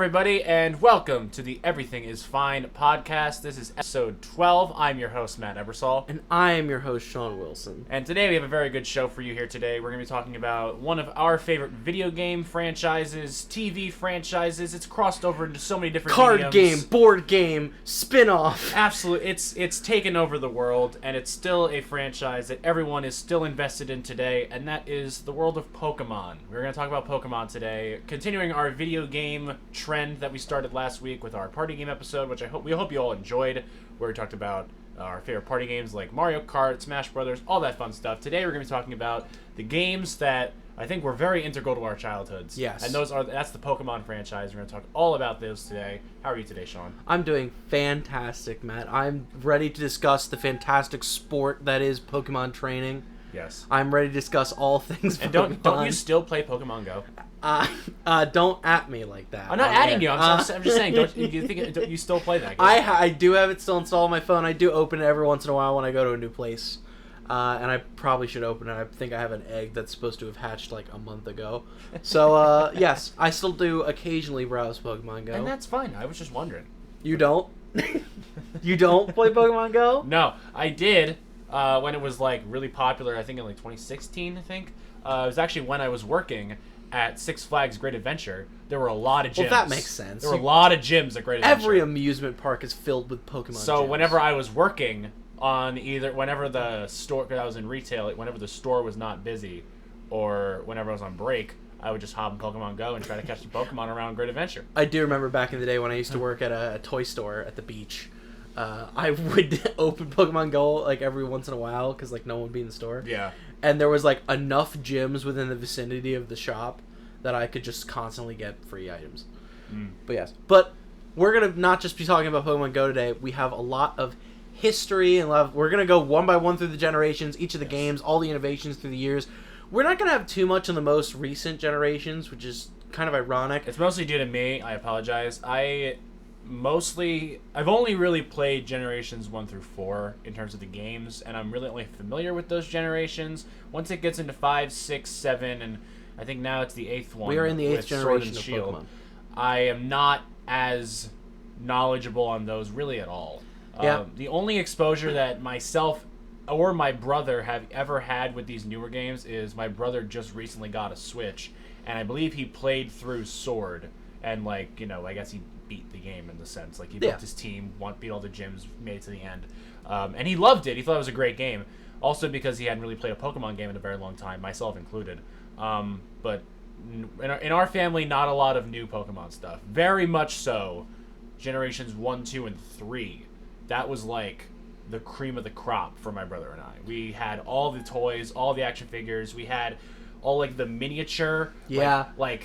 everybody, and welcome to the Everything is Fine podcast. This is episode 12. I'm your host, Matt Ebersol. And I am your host, Sean Wilson. And today we have a very good show for you here today. We're going to be talking about one of our favorite video game franchises, TV franchises. It's crossed over into so many different Card game, board game, spin-off. Absolutely. It's taken over the world, and it's still a franchise that everyone is still invested in today, and that is the world of Pokemon. We're going to talk about Pokemon today, continuing our video game trend that we started last week with our party game episode, which we hope you all enjoyed, where we talked about our favorite party games like Mario Kart, Smash Brothers, all that fun stuff. Today we're going to be talking about the games that I think were very integral to our childhoods. Yes. And that's the Pokemon franchise. We're going to talk all about those today. How are you today, Sean? I'm doing fantastic, Matt. I'm ready to discuss the fantastic sport that is Pokemon training. Yes. I'm ready to discuss all things and Pokemon. Don't you still play Pokemon Go? Don't at me like that. I'm not adding you. I'm just saying. Don't you still play that game? I do have it still installed on my phone. I do open it every once in a while when I go to a new place. And I probably should open it. I think I have an egg that's supposed to have hatched like a month ago. So, yes, I still do occasionally browse Pokemon Go. And that's fine. I was just wondering. You don't? You don't play Pokemon Go? No, I did when it was like really popular. I think in like 2016. It was actually when I was working at Six Flags Great Adventure. There were a lot of gyms. Well, that makes sense. There were a lot of gyms at Great Adventure. Every amusement park is filled with Pokemon So gyms. whenever I was working on whenever the store, because I was in retail, whenever the store was not busy, or whenever I was on break, I would just hop in Pokemon Go and try to catch the Pokemon around Great Adventure. I do remember back in the day when I used to work at a toy store at the beach. I would open Pokemon Go like every once in a while because like no one would be in the store. Yeah. And there was like enough gyms within the vicinity of the shop that I could just constantly get free items. But yes. But we're going to not just be talking about Pokemon Go today. We have a lot of history and love. We're going to go one by one through the generations, each of the games, all the innovations through the years. We're not going to have too much on the most recent generations, which is kind of ironic. It's mostly due to me. I apologize. I've only really played generations 1 through 4 in terms of the games, and I'm really only familiar with those generations. Once it gets into 5, 6, 7, and I think now it's the 8th one. We are in the 8th generation of Shield. Pokemon. I am not as knowledgeable on those really at all. Yeah. The only exposure that myself or my brother have ever had with these newer games is my brother just recently got a Switch, and I believe he played through Sword, and I guess he beat the game in the sense. Like, he built his team, beat all the gyms, made it to the end. And he loved it. He thought it was a great game. Also because he hadn't really played a Pokemon game in a very long time, myself included. But in our family, not a lot of new Pokemon stuff. Very much so, generations 1, 2, and 3. That was like the cream of the crop for my brother and I. We had all the toys, all the action figures. We had all like the miniature, like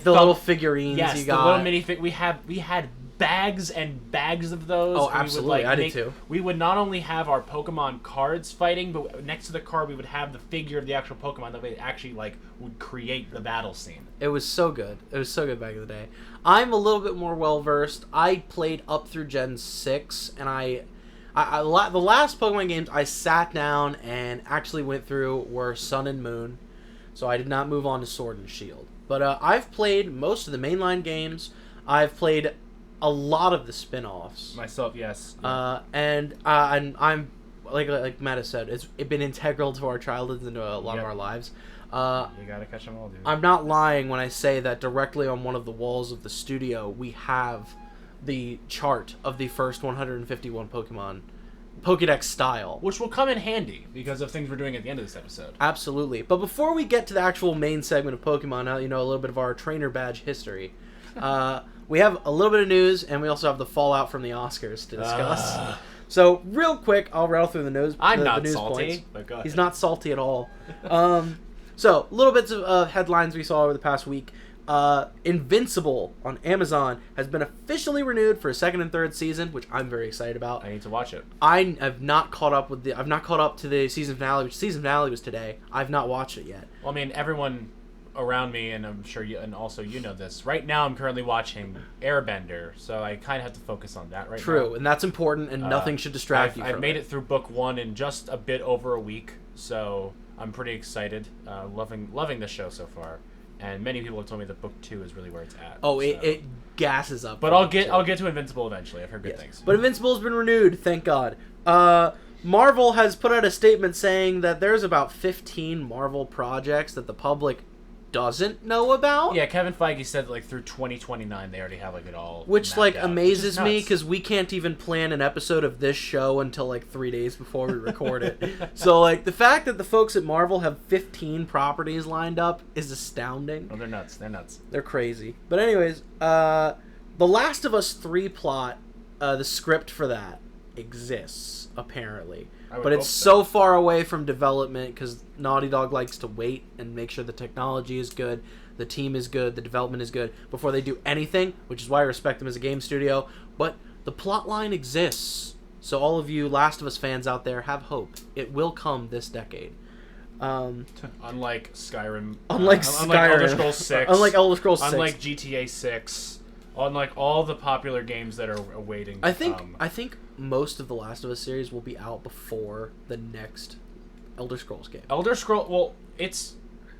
the little figurines. Yes, you got. The little minifig. We had bags and bags of those. Oh, absolutely, I did too. We would not only have our Pokemon cards fighting, but next to the card we would have the figure of the actual Pokemon that we actually would create the battle scene. It was so good. It was so good back in the day. I'm a little bit more well versed. I played up through Gen 6, and the last Pokemon games I sat down and actually went through were Sun and Moon. So I did not move on to Sword and Shield. But I've played most of the mainline games. I've played a lot of the spin-offs. Myself, yes. And I'm, like Matt has said, it's been integral to our childhoods and to a lot of our lives. You gotta catch them all, dude. I'm not lying when I say that directly on one of the walls of the studio, we have the chart of the first 151 Pokemon Pokédex style. Which will come in handy because of things we're doing at the end of this episode. Absolutely. But before we get to the actual main segment of Pokemon, a little bit of our trainer badge history, we have a little bit of news, and we also have the fallout from the Oscars to discuss. So, real quick, I'll rattle through the news. I'm not news salty, points. but go ahead. He's not salty at all. So, little bits of headlines we saw over the past week. Invincible on Amazon has been officially renewed for a second and third season, which I'm very excited about. I need to watch it. I have not caught up to the season finale, which season finale was today. I've not watched it yet. Well, I mean, everyone around me, and I'm sure you, and also you know this. Right now, I'm currently watching Airbender, so I kind of have to focus on that right now. True, and that's important, and nothing should distract you from it. I've made it through book 1 in just a bit over a week, so I'm pretty excited. Loving the show so far. and many people have told me that book 2 is really where it's at. Oh, so. it gasses up. But I'll get to Invincible eventually. I've heard good things. But Invincible's been renewed, thank God. Marvel has put out a statement saying that there's about 15 Marvel projects that the public doesn't know about. Yeah, Kevin Feige said that, like, through 2029 they already have, like, it all which, mapped like, out, amazes which me, because we can't even plan an episode of this show until, like, 3 days before we record it. So, like, the fact that the folks at Marvel have 15 properties lined up is astounding. Oh, they're nuts. They're nuts. They're crazy. But anyways, The Last of Us 3 plot, the script for that exists, apparently. But it's so far away from development because Naughty Dog likes to wait and make sure the technology is good, the team is good, the development is good before they do anything, which is why I respect them as a game studio. But the plot line exists. So all of you Last of Us fans out there, have hope. It will come this decade. Unlike Skyrim. Unlike Elder Scrolls 6. Unlike Elder Scrolls 6. Unlike GTA 6. Unlike all the popular games that are awaiting. I think most of the Last of Us series will be out before the next Elder Scrolls game. Elder Scrolls, well, it's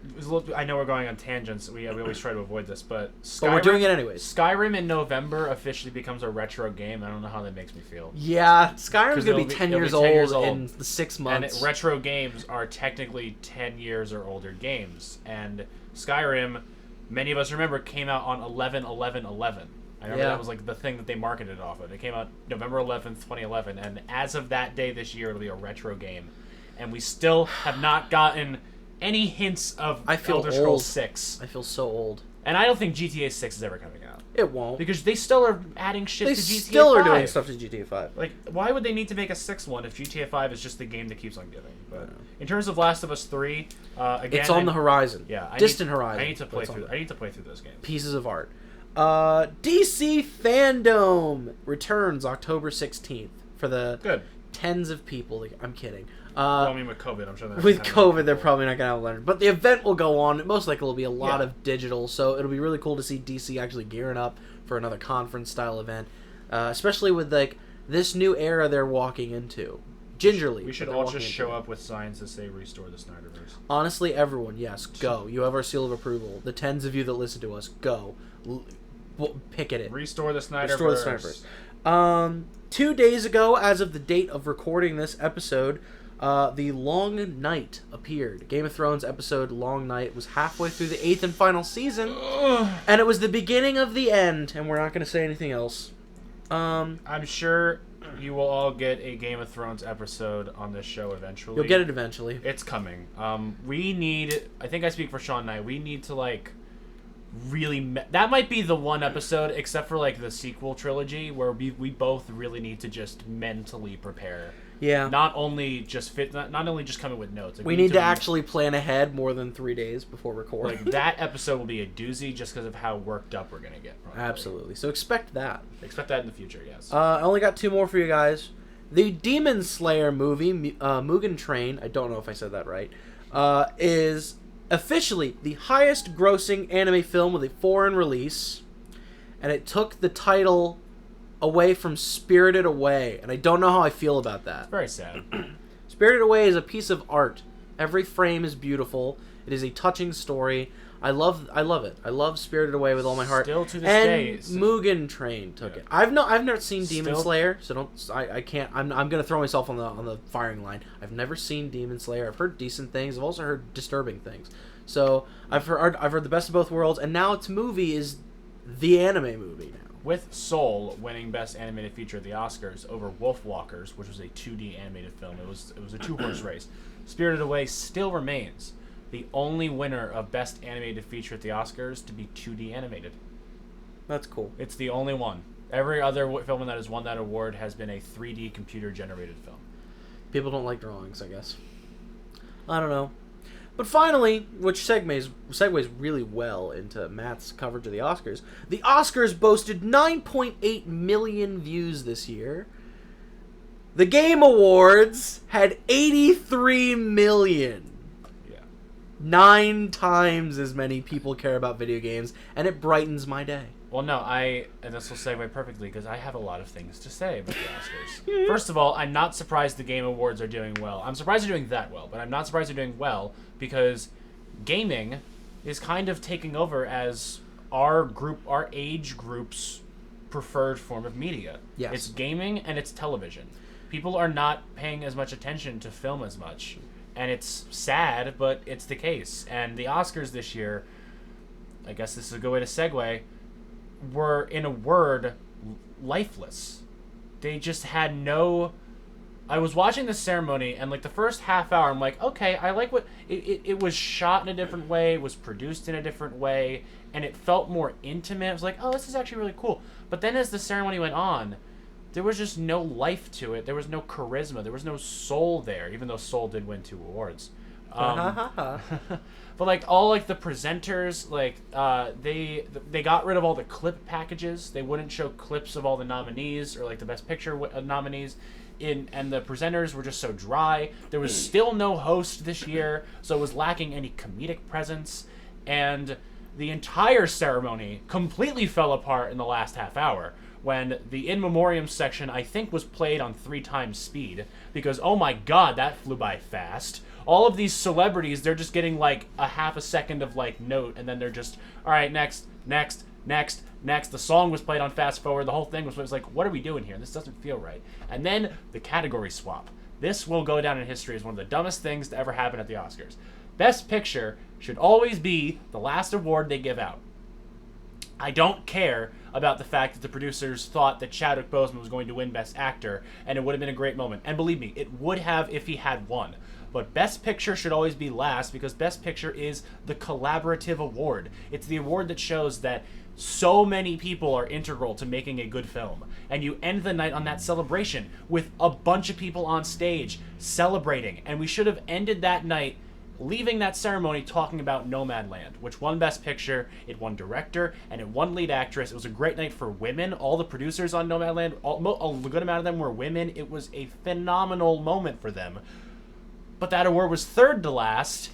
a little, I know we're going on tangents. We always try to avoid this, but Skyrim, but we're doing it anyways. Skyrim in November officially becomes a retro game. I don't know how that makes me feel. Yeah, Skyrim's going to be 10 years old in the 6 months. And retro games are technically 10 years or older games. And Skyrim, many of us remember, came out on 11/11/11. I remember that was like the thing that they marketed off of. It came out November 11th, 2011, and as of that day this year, it'll be a retro game. And we still have not gotten any hints of Elder Scrolls 6. I feel so old. And I don't think GTA 6 is ever coming out. It won't. Because they still are adding shit to GTA 5. They still are doing stuff to GTA 5. Like, why would they need to make a 6th one if GTA 5 is just the game that keeps on giving? But in terms of Last of Us 3, again... It's on the horizon. Yeah. Distant horizon. I need to play through those games. Pieces of art. DC Fandom returns October 16th for the tens of people. I'm kidding. I mean, with COVID, I'm sure that with COVID, they're probably not going to have Leonard. But the event will go on. Most likely will be a lot of digital, so it'll be really cool to see DC actually gearing up for another conference-style event, especially with like this new era they're walking into. Gingerly. We should all just show up with signs that say "Restore the Snyderverse." Honestly, everyone, yes, go. You have our seal of approval. The tens of you that listen to us, go. Picket it. Restore the Snyderverse. Restore the Snyderverse. 2 days ago, as of the date of recording this episode, the Long Night appeared. Game of Thrones episode Long Night was halfway through the 8th and final season, and it was the beginning of the end, and we're not going to say anything else. I'm sure you will all get a Game of Thrones episode on this show eventually. You'll get it eventually. It's coming. We need... I think I speak for Sean and I. We need to, like... really that might be the one episode, except for like the sequel trilogy, where we both really need to just mentally prepare. Yeah. Not only just come in with notes. Like, we need to actually plan ahead more than 3 days before recording. Like, that episode will be a doozy just because of how worked up we're gonna get. Probably. Absolutely. So expect that. Expect that in the future. Yes. I only got 2 more for you guys. The Demon Slayer movie, Mugen Train. I don't know if I said that right. Is officially the highest grossing anime film with a foreign release, and it took the title away from Spirited Away, and I don't know how I feel about that. It's very sad. Spirited Away is a piece of art. Every frame is beautiful. It is a touching story. I love it. I love Spirited Away with all my heart. Still to this day, day, Mugen Train took it. I've never seen Demon Slayer, so I can't. I'm gonna throw myself on the firing line. I've never seen Demon Slayer. I've heard decent things. I've also heard disturbing things. So I've heard the best of both worlds, and now its movie is the anime movie now. With Soul winning Best Animated Feature at the Oscars over Wolfwalkers, which was a 2D animated film. It was a 2-horse race. Spirited Away still remains the only winner of Best Animated Feature at the Oscars to be 2D animated. That's cool. It's the only one. Every other film that has won that award has been a 3D computer-generated film. People don't like drawings, I guess. I don't know. But finally, which segues really well into Matt's coverage of the Oscars boasted 9.8 million views this year. The Game Awards had 83 million. 9 times as many people care about video games, and it brightens my day. Well, no, and this will segue perfectly, because I have a lot of things to say about the Oscars. First of all, I'm not surprised the Game Awards are doing well. I'm surprised they're doing that well, but I'm not surprised they're doing well, because gaming is kind of taking over as our age group's preferred form of media. Yes. It's gaming and it's television. People are not paying as much attention to film as much. And it's sad, but it's the case. And the Oscars this year, I guess this is a good way to segue, were, in a word, lifeless. They just had no... I was watching the ceremony, and like the first half hour, I'm like, okay, I like what... It was shot in a different way, it was produced in a different way, and it felt more intimate. I was like, oh, this is actually really cool. But then as the ceremony went on, there was just no life to it. There was no charisma. There was no soul there, even though Soul did win 2 awards. But like all like the presenters, like they got rid of all the clip packages. They wouldn't show clips of all the nominees or like the Best Picture nominees. And the presenters were just so dry. There was still no host this year, so it was lacking any comedic presence. And the entire ceremony completely fell apart in the last half hour, when the in memoriam section, I think, was played on 3 times speed, because, oh my god, that flew by fast. All of these celebrities, they're just getting, like, a half a second of, like, note, and then they're just, alright, next. The song was played on fast forward, the whole thing was like, what are we doing here? This doesn't feel right. And then the category swap. This will go down in history as one of the dumbest things to ever happen at the Oscars. Best Picture should always be the last award they give out. I don't care about the fact that the producers thought that Chadwick Boseman was going to win Best Actor, and it would have been a great moment. And believe me, it would have if he had won. But Best Picture should always be last, because Best Picture is the collaborative award. It's the award that shows that so many people are integral to making a good film. And you end the night on that celebration with a bunch of people on stage celebrating. And we should have ended that night leaving that ceremony talking about Nomadland, which won Best Picture, it won Director, and it won Lead Actress. It was a great night for women. All the producers on Nomadland, a good amount of them were women. It was a phenomenal moment for them. But that award was third to last,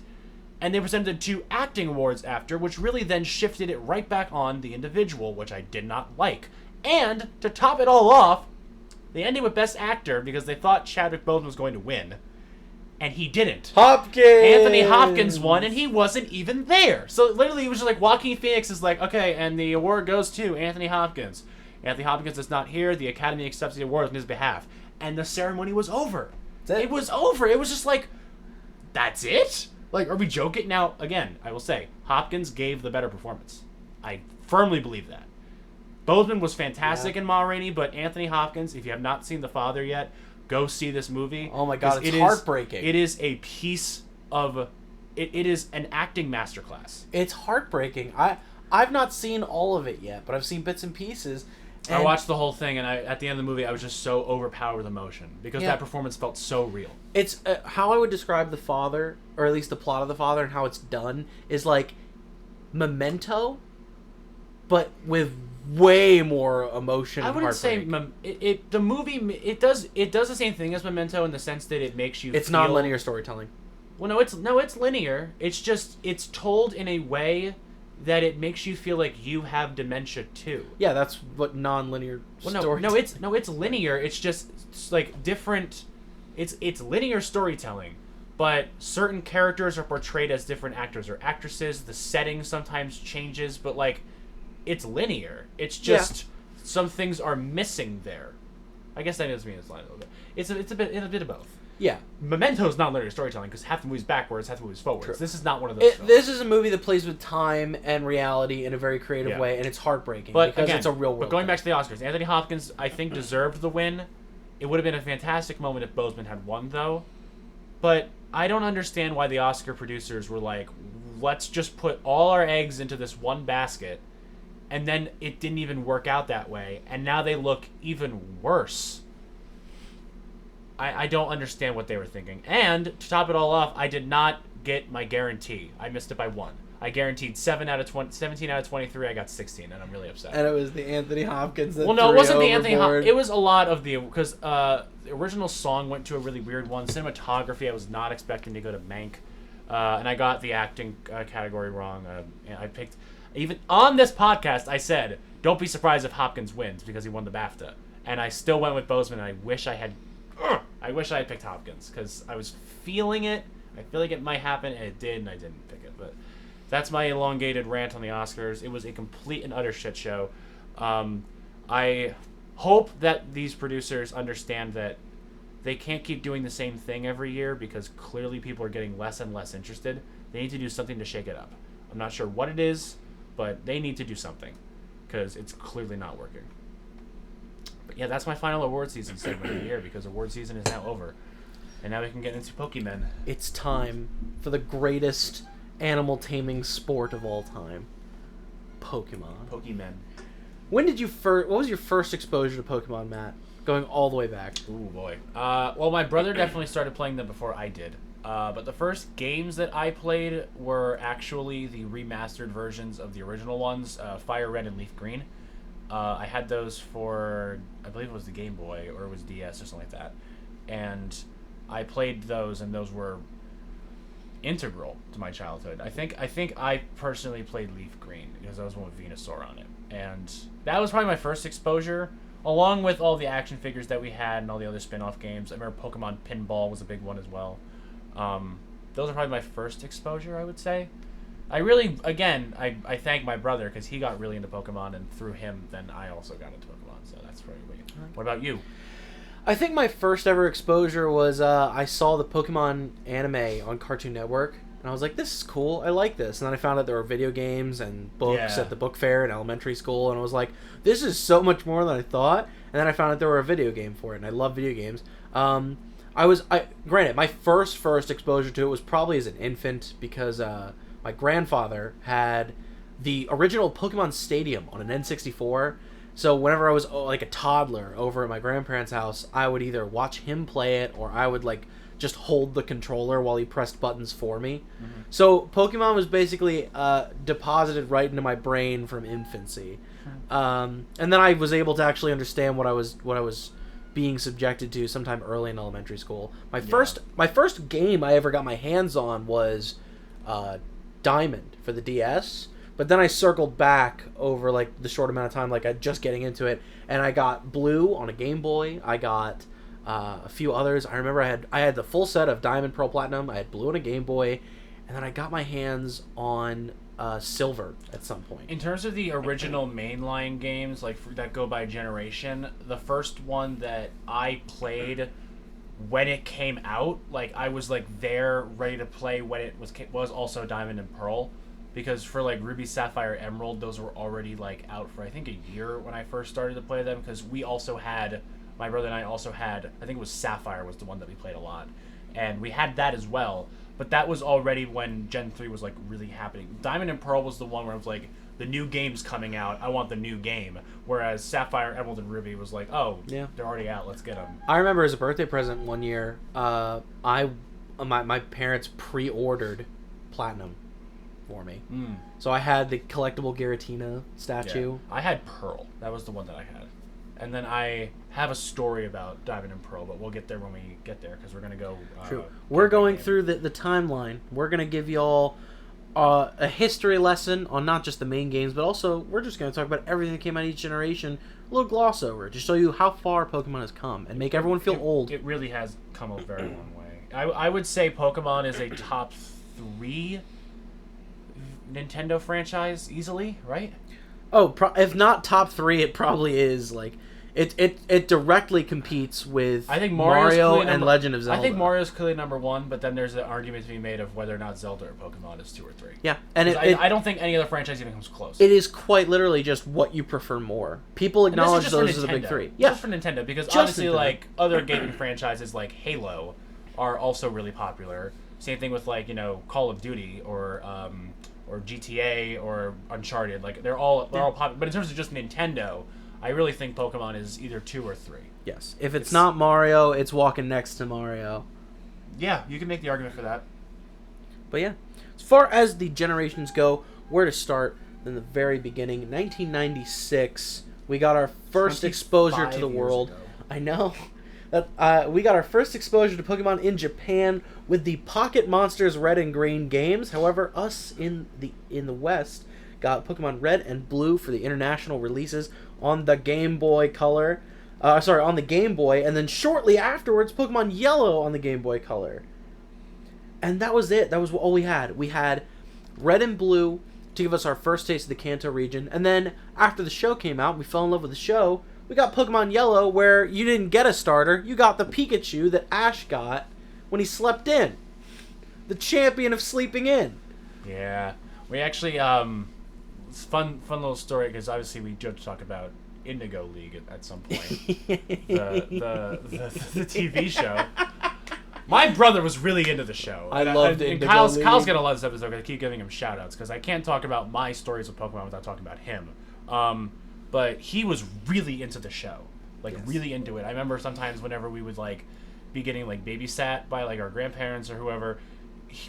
and they presented 2 acting awards after, which really then shifted it right back on the individual, which I did not like. And, to top it all off, they ended with Best Actor because they thought Chadwick Boseman was going to win. And he didn't. Hopkins! Anthony Hopkins won, and he wasn't even there. So literally, it was just like Joaquin Phoenix is like, okay, and the award goes to Anthony Hopkins. Anthony Hopkins is not here. The Academy accepts the award on his behalf. And the ceremony was over. It was over. It was just like, that's it? Like, are we joking? Now, again, I will say, Hopkins gave the better performance. I firmly believe that. Boseman was fantastic in Ma Rainey, but Anthony Hopkins, if you have not seen The Father yet, go see this movie. Oh my god, it's heartbreaking. It is a piece of... It is an acting masterclass. It's heartbreaking. I've not seen all of it yet, but I've seen bits and pieces. And I watched the whole thing, and at the end of the movie, I was just so overpowered with emotion, because that performance felt so real. It's how I would describe The Father, or at least the plot of The Father and how it's done, is like Memento, but with way more emotion. I wouldn't say the movie. It does the same thing as Memento in the sense that it makes you. It's non-linear storytelling. Well, no, it's linear. It's just it's told in a way that it makes you feel like you have dementia too. Yeah, that's what non-linear. Well, it's linear. It's like different. It's linear storytelling, but certain characters are portrayed as different actors or actresses. The setting sometimes changes, but like. It's linear. It's just some things are missing there. I guess that is me. It's a little bit. It's a bit of both. Yeah. Memento's not linear storytelling because half the movie's backwards, half the movie's forwards. True. This is not one of those. This is a movie that plays with time and reality in a very creative way, and it's heartbreaking because again, it's a real world. But going back to the Oscars, Anthony Hopkins, I think, deserved the win. It would have been a fantastic moment if Boseman had won, though. But I don't understand why the Oscar producers were like, let's just put all our eggs into this one basket. And then it didn't even work out that way. And now they look even worse. I don't understand what they were thinking. And to top it all off, I did not get my guarantee. I missed it by 1. I guaranteed 17 out of 23. I got 16, and I'm really upset. And it was the Anthony Hopkins that Well, no, it wasn't the Anthony Hopkins. It was a lot of the... Because the original song went to a really weird one. Cinematography, I was not expecting to go to Mank. And I got the acting category wrong. I picked... Even on this podcast, I said, don't be surprised if Hopkins wins because he won the BAFTA. And I still went with Boseman, and I wish I had picked Hopkins because I was feeling it. I feel like it might happen, and it did, and I didn't pick it. But that's my elongated rant on the Oscars. It was a complete and utter shit show. I hope that these producers understand that they can't keep doing the same thing every year because clearly people are getting less and less interested. They need to do something to shake it up. I'm not sure what it is, but they need to do something because it's clearly not working. But yeah, that's my final award season segment of the year because award season is now over. And now we can get into Pokemon. It's time for the greatest animal taming sport of all time. Pokemon. When did you what was your first exposure to Pokemon, Matt? Going all the way back. Ooh, boy. Well, my brother definitely started playing them before I did. But the first games that I played were actually the remastered versions of the original ones, Fire Red and Leaf Green. I had those for, I believe it was the Game Boy, or it was DS or something like that. And I played those, and those were integral to my childhood. I think I personally played Leaf Green, because that was one with Venusaur on it. And that was probably my first exposure, along with all the action figures that we had and all the other spin-off games. I remember Pokemon Pinball was a big one as well. Those are probably my first exposure, I would say. I really, again, I thank my brother because he got really into Pokemon, and through him, then I also got into Pokemon. So that's probably what about you? I think my first ever exposure was I saw the Pokemon anime on Cartoon Network, and I was like, this is cool. I like this. And then I found out there were video games and books at the book fair in elementary school, and I was like, this is so much more than I thought. And then I found out there were a video game for it, and I love video games. Granted, my first exposure to it was probably as an infant because my grandfather had the original Pokemon Stadium on an N64. So whenever I was like a toddler over at my grandparents' house, I would either watch him play it or I would like just hold the controller while he pressed buttons for me. Mm-hmm. So Pokemon was basically deposited right into my brain from infancy. Mm-hmm. And then I was able to actually understand what I was being subjected to sometime early in elementary school. My first game I ever got my hands on was Diamond for the DS. But then I circled back over like the short amount of time, like I just getting into it, and I got Blue on a Game Boy. I got a few others. I remember I had the full set of Diamond, Pearl, Platinum. I had Blue on a Game Boy, and then I got my hands on Silver at some point. In terms of the original mainline games, like that go by generation, the first one that I played when it came out, like I was like there ready to play when it was also Diamond and Pearl. Because for like Ruby, Sapphire, Emerald, those were already like out for I think a year when I first started to play them. Because we also had, my brother and I also had, I think it was Sapphire was the one that we played a lot, and we had that as well. But that was already when Gen 3 was like really happening. Diamond and Pearl was the one where it was like the new game's coming out, I want the new game. Whereas Sapphire, Emerald, and Ruby was like, oh yeah, they're already out, let's get them. I remember as a birthday present one year, my parents pre-ordered Platinum for me. So I had the collectible Giratina statue. Yeah. I had Pearl. That was the one that I had. And then I have a story about Diamond and Pearl, but we'll get there when we get there because we're going to go... True. We're going through the timeline. We're going to give y'all a history lesson on not just the main games, but also we're just going to talk about everything that came out each generation. A little gloss over it to show you how far Pokemon has come and make everyone feel old. It really has come a very long way. I would say Pokemon is a top 3 Nintendo franchise easily, right? Oh, if not top 3, it probably is. Like it directly competes with I think Mario and Legend of Zelda. I think Mario's clearly number 1, but then there's an argument to be made of whether or not Zelda or Pokemon is 2 or 3. Yeah, and I don't think any other franchise even comes close. It is quite literally just what you prefer more. People acknowledge those as the big 3. Yeah, just for Nintendo, because just honestly, Nintendo. Like other gaming franchises like Halo are also really popular. Same thing with like Call of Duty or GTA or Uncharted. Like they're all popular. But in terms of just Nintendo, I really think Pokemon is either 2 or 3. Yes. If it's not Mario, it's walking next to Mario. Yeah, you can make the argument for that. But yeah, as far as the generations go, where to start in the very beginning. 1996, we got our first exposure to the world. Ago. I know. We got our first exposure to Pokemon in Japan with the Pocket Monsters Red and Green games. However, us in the West got Pokemon Red and Blue for the international releases on the Game Boy Color. On the Game Boy, and then shortly afterwards, Pokemon Yellow on the Game Boy Color. And that was it. That was all we had. We had Red and Blue to give us our first taste of the Kanto region. And then after the show came out, we fell in love with the show. We got Pokemon Yellow, where you didn't get a starter. You got the Pikachu that Ash got when he slept in. The champion of sleeping in. Yeah. We actually, it's fun little story, because obviously we just talk about Indigo League at some point. the TV show. My brother was really into the show. I loved it. And Kyle's gonna love this episode. I'm gonna keep giving him shout outs because I can't talk about my stories of Pokemon without talking about him. But he was really into the show, really into it. I remember sometimes whenever we would be getting babysat by our grandparents or whoever,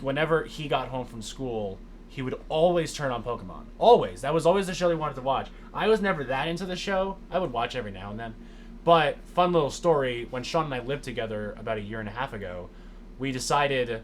whenever he got home from school, he would always turn on Pokemon. Always. That was always the show he wanted to watch. I was never that into the show. I would watch every now and then. But, fun little story, when Sean and I lived together about a year and a half ago, we decided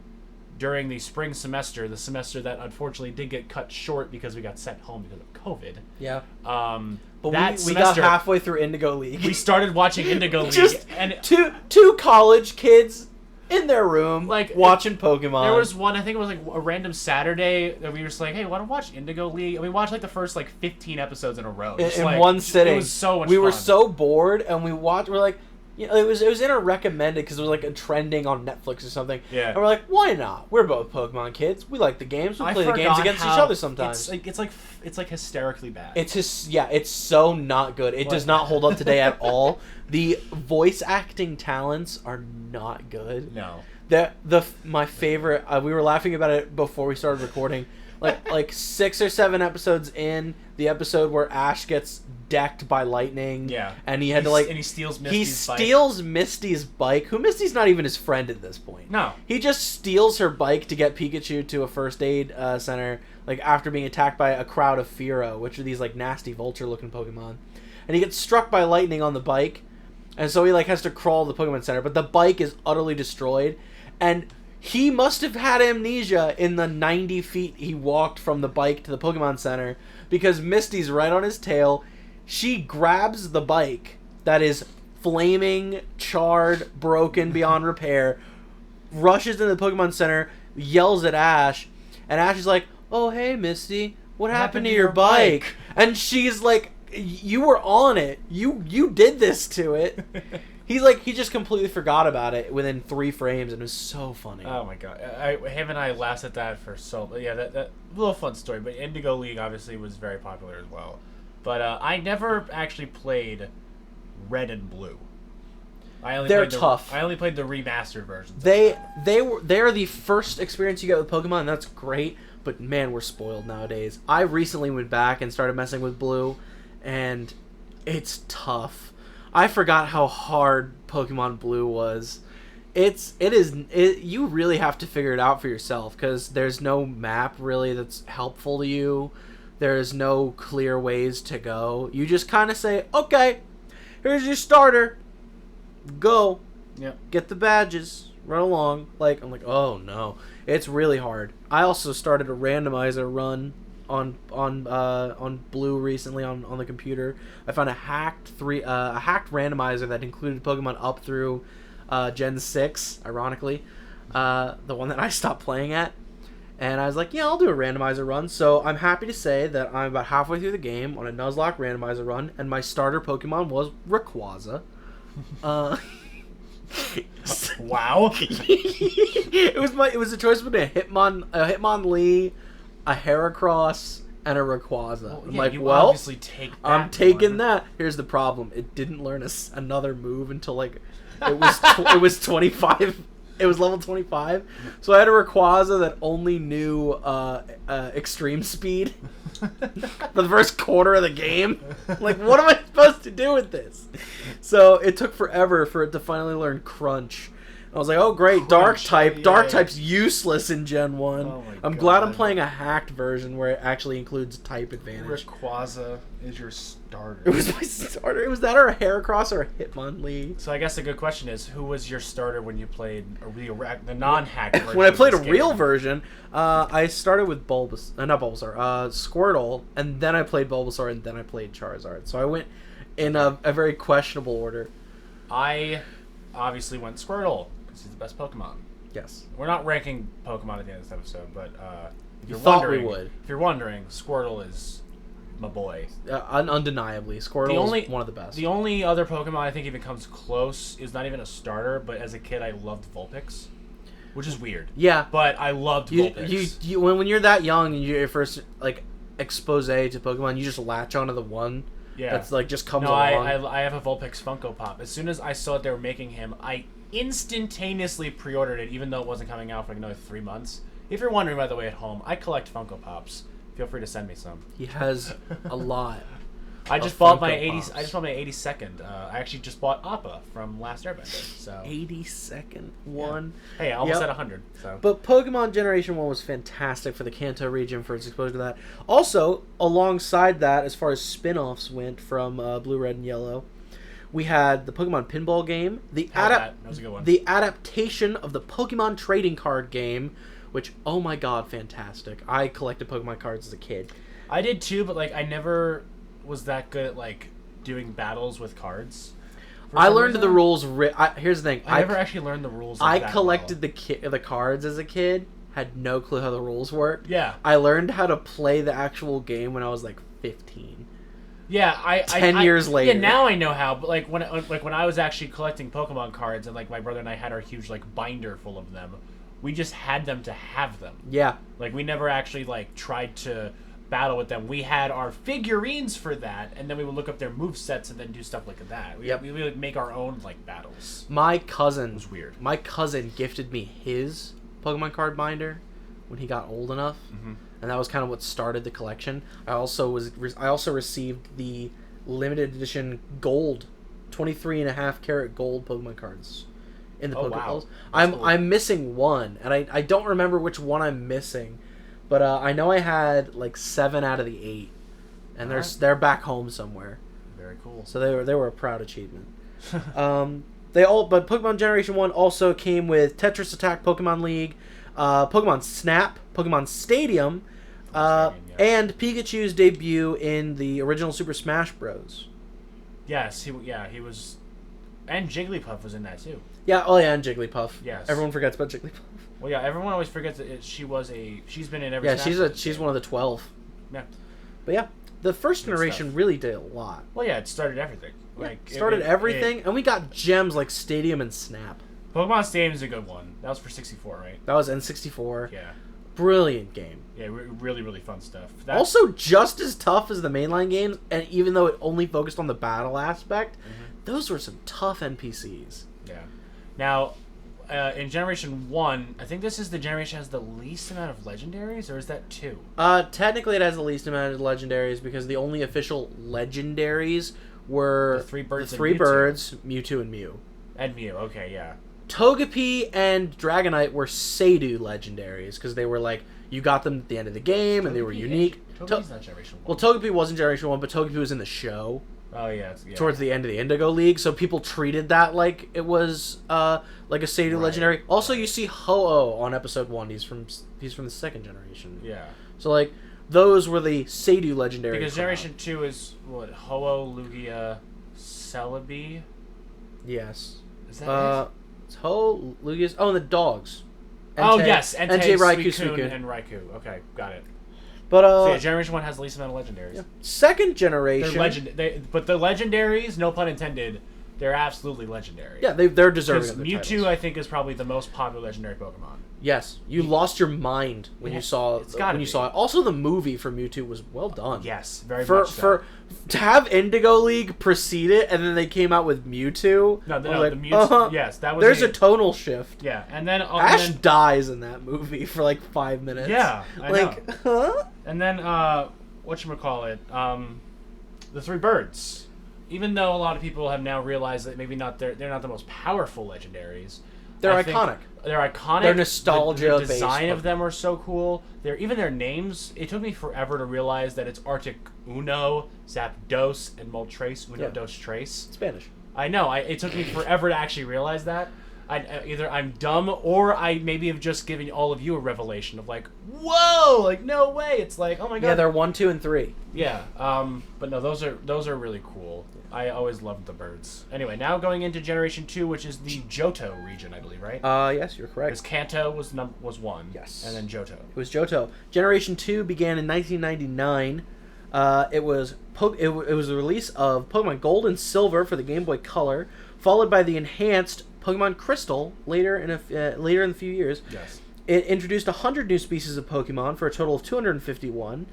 during the spring semester, the semester that unfortunately did get cut short because we got sent home because of COVID. Yeah. But we got halfway through Indigo League. We started watching Indigo League. Just and two college kids in their room, watching Pokemon. There was one, I think it was a random Saturday that we were just hey, want to watch Indigo League? And we watched the first 15 episodes in a row. In one sitting. It was so much fun. We were so bored, and we watched. We're it was in a recommended because it was a trending on Netflix or something. Yeah. And we're why not? We're both Pokemon kids. We like the games. We play the games against each other sometimes. It's hysterically bad. It's so not good. It does not hold up today at all. The voice acting talents are not good. No. My favorite. We were laughing about it before we started recording. 6 or 7 episodes in, the episode where Ash gets decked by lightning. Yeah. And he had and he steals Misty's bike. He steals Misty's bike, who Misty's not even his friend at this point. No. He just steals her bike to get Pikachu to a first aid center, after being attacked by a crowd of Fearow, which are these nasty vulture-looking Pokemon. And he gets struck by lightning on the bike, and so he has to crawl to the Pokemon Center, but the bike is utterly destroyed, and he must have had amnesia in the 90 feet he walked from the bike to the Pokemon Center, because Misty's right on his tail. She grabs the bike that is flaming, charred, broken beyond repair, rushes into the Pokemon Center, yells at Ash, and Ash is oh, hey, Misty, what happened to your bike? And she's you were on it. You did this to it. He just completely forgot about it within 3 frames, and it was so funny. Oh my god, him and I laughed at that for that little fun story. But Indigo League obviously was very popular as well. But I never actually played Red and Blue. They're tough. I only played the remastered versions. They're the first experience you get with Pokemon, and that's great. But man, we're spoiled nowadays. I recently went back and started messing with Blue, and it's tough. I forgot how hard Pokemon Blue was. You really have to figure it out for yourself, because there's no map really that's helpful to you. There's no clear ways to go. You just kind of say, okay, here's your starter. Go. Yep. Get the badges. Run along. I'm oh no. It's really hard. I also started a randomizer run on Blue recently on the computer. I found a hacked randomizer that included Pokemon up through Gen 6, ironically. The one that I stopped playing at. And I was I'll do a randomizer run. So I'm happy to say that I'm about halfway through the game on a Nuzlocke randomizer run, and my starter Pokemon was Rayquaza. Wow. It was a choice between a Hitmonlee, a Heracross, and a Rayquaza. I'm taking that. Here's the problem: it didn't learn another move until it was 25. It was level 25, so I had a Rayquaza that only knew extreme speed for the first quarter of the game. What am I supposed to do with this? So it took forever for it to finally learn Crunch. I was oh great, Dark type. Dark type's useless in Gen 1. Oh I'm glad I'm playing a hacked version where it actually includes type advantage. Rayquaza is your starter. It was my starter. It was that or a Heracross or a Hitmonlee. So I guess the good question is, who was your starter when you played the non-hacked version? When I played a real version, I started with Squirtle, and then I played Bulbasaur, and then I played Charizard. So I went in a very questionable order. I obviously went Squirtle, because he's the best Pokemon. Yes. We're not ranking Pokemon at the end of this episode, but If you're thought wondering, we would. If you're wondering, Squirtle is my boy. Undeniably, Squirtle is one of the best. The only other Pokemon I think even comes close is not even a starter, but as a kid I loved Vulpix, which is weird. Yeah, but I loved Vulpix. You when you're that young and you're your first like expose to Pokemon, you just latch onto the one. Yeah. That's like just comes along. I have a Vulpix Funko Pop. As soon as I saw that they were making him, I instantaneously pre-ordered it, even though it wasn't coming out for like another 3 months. If you're wondering, by the way, at home, I collect Funko Pops. Feel free to send me some. He has a lot. I just bought my 82nd. I actually just bought Appa from Last Airbender. So 82nd one. Yeah. Hey, I almost at 100. So. But Pokemon Generation 1 was fantastic for the Kanto region for its exposure to that. Also, alongside that, as far as spin-offs went from Blue, Red, and Yellow, we had the Pokemon Pinball game, that was a good one. The adaptation of the Pokemon Trading Card game, which, oh my god, fantastic. I collected Pokemon cards as a kid. I did too, but like I never was that good at like doing battles with cards. I learned the rules. Here's the thing. I never actually learned the rules. I collected the cards as a kid. Had no clue how the rules worked. Yeah. I learned how to play the actual game when I was like 15. Yeah, 10 years later. Yeah, now I know how. But like when I was actually collecting Pokemon cards, and like my brother and I had our huge like binder full of them, we just had them to have them. Yeah. Like we never actually like tried to battle with them. We had our figurines for that, and then we would look up their move sets and then do stuff like that. We would make our own like battles. My cousin, it was weird. My cousin gifted me his Pokemon card binder when he got old enough, and that was kind of what started the collection. I also received the limited edition gold, 23.5 karat gold Pokemon cards in the Pokeballs. Wow. I'm missing one, and I don't remember which one I'm missing. But I know I had like 7 out of the 8, and they're back home somewhere. Very cool. So they were a proud achievement. But Pokemon Generation 1 also came with Tetris Attack Pokemon League, Pokemon Snap, Pokemon Stadium, and Pikachu's debut in the original Super Smash Bros. Yes, he was, and Jigglypuff was in that too. Yeah, and Jigglypuff. Yes. Everyone forgets about Jigglypuff. Well, yeah, everyone always forgets that she's been in every. Yeah, she's one of the 12. Yeah. But yeah, the first generation really did a lot. Well, yeah, it started everything. Everything, and we got gems like Stadium and Snap. Pokemon Stadium is a good one. That was for 64, right? That was N64. Yeah. Brilliant game. Yeah, really, really fun stuff. Also, just as tough as the mainline games, and even though it only focused on the battle aspect, those were some tough NPCs. Yeah. Now, in Generation 1, I think this is the generation that has the least amount of legendaries, or is that 2? Technically it has the least amount of legendaries because the only official legendaries were the three birds, Mewtwo and Mew. And Mew, okay, yeah. Togepi and Dragonite were Seidu legendaries because they were like, you got them at the end of the game and they were unique. Togepi's not Generation 1. Well, Togepi wasn't Generation 1, but Togepi was in the show. Oh, yeah. Towards the end of the Indigo League, so people treated that like it was like a Seidu legendary. Also, you see Ho-Oh on episode 1. He's from the second generation. Yeah. So like those were the Seidu legendary. Because Generation 2 is what, Ho-Oh, Lugia, Celebi. Yes. Is that right? It's Ho, Lugia's. Oh, and the dogs. Yes, Entei, Raikou, Suicune, and Raikou. Okay, got it. But so yeah, Generation 1 has the least amount of legendaries. Yeah. Second generation, but the legendaries, no pun intended, they're absolutely legendary. Yeah, they're deserving of their Mewtwo, titles. I think, is probably the most popular legendary Pokemon. Yes, you lost your mind when you saw it. Also, the movie for Mewtwo was well done. Yes, very much so. To have Indigo League precede it, and then they came out with Mewtwo. No, the Mewtwo. Yes, that was. There's a tonal shift. Yeah, and then Ash dies in that movie for like 5 minutes. Yeah, I know. Huh? And then whatchamacallit, the three birds. Even though a lot of people have now realized that maybe they're not the most powerful legendaries. They're iconic. They're iconic. They're nostalgia. The design of them are so cool. Even their names. It took me forever to realize that it's Arctic Uno, Zapdos, and Moltres. Uno, Dos, Tres. Spanish. I know. It took me forever to actually realize that. either I'm dumb or I maybe have just given all of you a revelation of like, whoa, like no way. It's like, oh my god. Yeah, they're 1, 2, and 3. Yeah. But no, those are really cool. I always loved the birds. Anyway, now going into Generation 2, which is the Johto region, I believe, right? Yes, you're correct. Because Kanto was 1. Yes. And then Johto. It was Johto. Generation 2 began in 1999. It was the release of Pokemon Gold and Silver for the Game Boy Color, followed by the enhanced Pokemon Crystal later in the few years. Yes. It introduced 100 new species of Pokemon for a total of 251.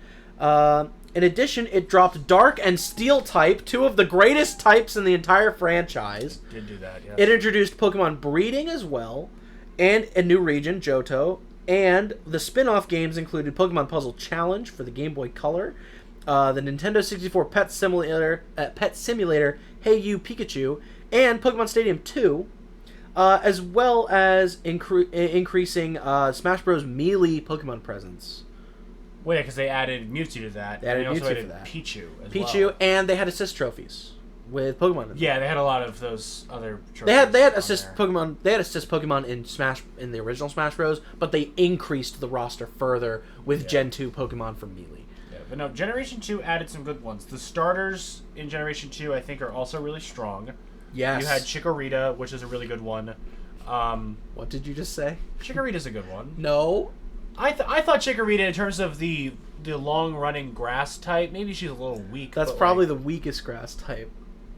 In addition, it dropped Dark and Steel type, 2 of the greatest types in the entire franchise. Did do that, yes. It introduced Pokemon breeding as well, and a new region, Johto. And the spin-off games included Pokemon Puzzle Challenge for the Game Boy Color, the Nintendo 64 Pet Simulator Hey You Pikachu, and Pokemon Stadium 2, as well as increasing Smash Bros. Melee Pokemon presence. Well, yeah, because they added Mewtwo to that. They added and Mewtwo also added for that. Pichu as Pichu, well. and they had assist trophies with Pokemon. Yeah, they had a lot of those other trophies. They had assist Pokemon. They had assist Pokemon in the original Smash Bros. But they increased the roster further with Gen 2 Pokemon for Melee. Yeah, but no, Generation 2 added some good ones. The starters in Generation 2, I think, are also really strong. Yes. You had Chikorita, which is a really good one. What did you just say? Chikorita's a good one. No. I thought Chikorita, in terms of the long-running grass type, maybe she's a little weak. That's probably the weakest grass type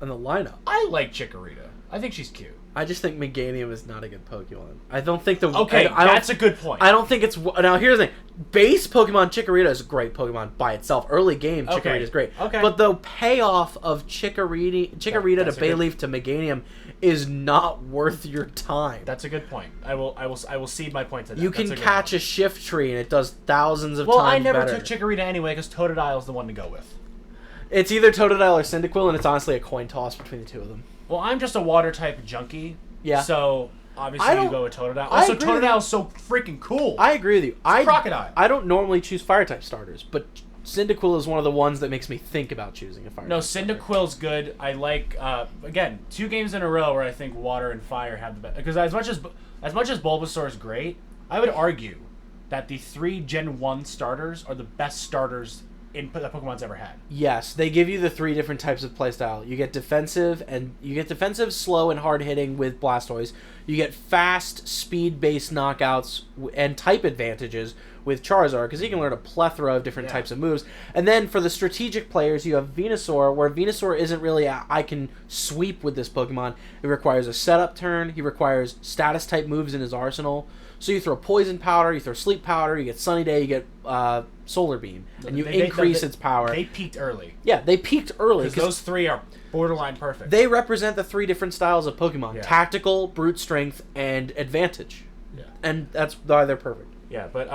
in the lineup. I like Chikorita. I think she's cute. I just think Meganium is not a good Pokemon. I don't think the... Okay, that's a good point. I don't think it's... Now, here's the thing. Base Pokemon Chikorita is a great Pokemon by itself. Early game, Chikorita is great. Okay. But the payoff of Chikorita to Bayleaf to Meganium is not worth your time. That's a good point. I will cede my point to that. You can catch a Shift Tree and it does thousands of times better. Well, I never took Chikorita anyway because Totodile's the one to go with. It's either Totodile or Cyndaquil, and it's honestly a coin toss between the two of them. Well, I'm just a water type junkie. Yeah. So obviously you go with Totodile. Also, Totodile's so freaking cool. I agree with you. Crocodile. I don't normally choose fire type starters, but Cyndaquil is one of the ones that makes me think about choosing a fire. No, type starter. Cyndaquil's good. I like again 2 games in a row where I think water and fire have the best. Because as much as Bulbasaur is great, I would argue that the 3 Gen 1 starters are the best starters that Pokemon's ever had. Yes, they give you the 3 different types of playstyle. You get defensive, slow, and hard hitting with Blastoise. You get fast, speed-based knockouts and type advantages with Charizard, because he can learn a plethora of different types of moves. And then for the strategic players, you have Venusaur, where Venusaur isn't really I can sweep with this Pokemon. It requires a setup turn. He requires status-type moves in his arsenal. So you throw Poison Powder, you throw Sleep Powder, you get Sunny Day, you get Solar Beam, and you increase its power. They peaked early. Yeah, they peaked early. Because those 3 are borderline perfect. They represent the 3 different styles of Pokemon. Yeah. Tactical, Brute Strength, and Advantage. Yeah. And that's why they're perfect. Yeah, but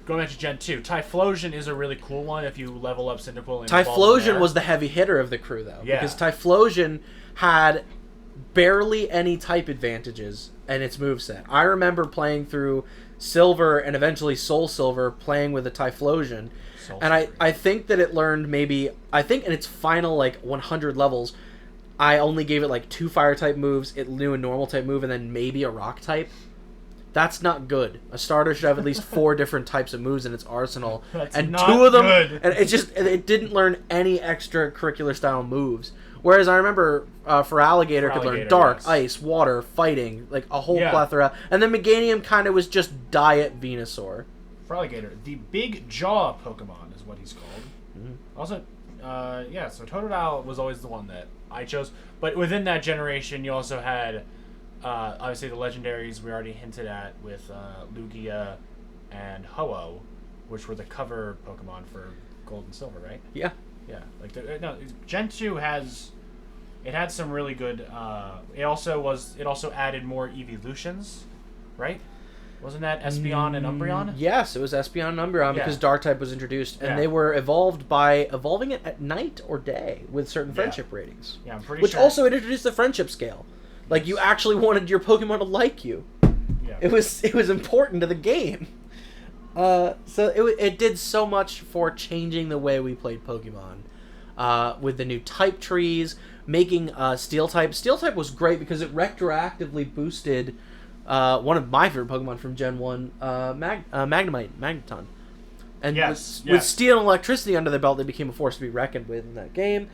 going back to Gen 2, Typhlosion is a really cool one if you level up Cyndaquil. And Typhlosion was the heavy hitter of the crew, though. Yeah. Because Typhlosion had barely any type advantages in its moveset. I remember playing through Silver and eventually Soul Silver playing with a Typhlosion. And I think that it learned in its final 100 levels, I only gave it 2 fire type moves, it knew a normal type move, and then maybe a rock type. That's not good. A starter should have at least 4 different types of moves in its arsenal. That's and not 2 of them good. And it didn't learn any extracurricular style moves. Whereas I remember Feraligatr could learn Dark, Ice, Water, Fighting, a whole plethora. And then Meganium kind of was just Diet Venusaur. Feraligatr, the Big Jaw Pokemon is what he's called. Mm-hmm. Also, so Totodile was always the one that I chose. But within that generation, you also had, obviously, the legendaries we already hinted at with Lugia and Ho-Oh, which were the cover Pokemon for Gold and Silver, right? Yeah. Yeah, Gen 2 had some really good. It also added more evolutions, right? Wasn't that Espeon and Umbreon? Yes, it was Espeon and Umbreon because Dark type was introduced, and Yeah. they were evolved by evolving it at night or day with certain friendship ratings. Yeah, I'm pretty which sure. also introduced the friendship scale. You actually wanted your Pokemon to like you. Yeah. It was important to the game. So it did so much for changing the way we played Pokemon. With the new type trees, making Steel type. Steel type was great because it retroactively boosted one of my favorite Pokemon from Gen 1, Magneton. And with Steel and Electricity under their belt, they became a force to be reckoned with in that game.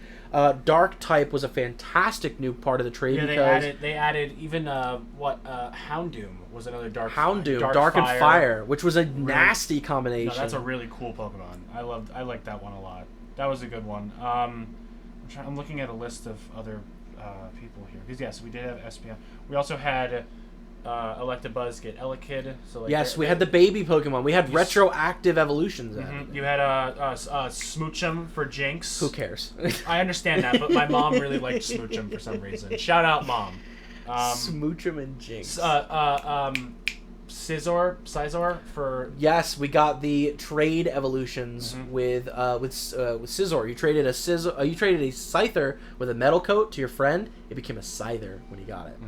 Dark type was a fantastic new part of the trade. Yeah, they added even Houndoom was another dark. Houndoom, Dark and Fire, which was a nasty combination. No, that's a really cool Pokemon. I liked that one a lot. That was a good one. I'm looking at a list of other people here because yes, we did have SPF. We also had Electabuzz get Elekid. So we had the baby Pokemon. We had retroactive evolutions. You had Smoochum for Jinx. Who cares? I understand that, but my mom really liked Smoochum for some reason. Shout out, Mom. Smoochum and Jinx. Scizor for... Yes, we got the trade evolutions with Scizor. You traded a Scyther with a metal coat to your friend. It became a Scyther when you got it.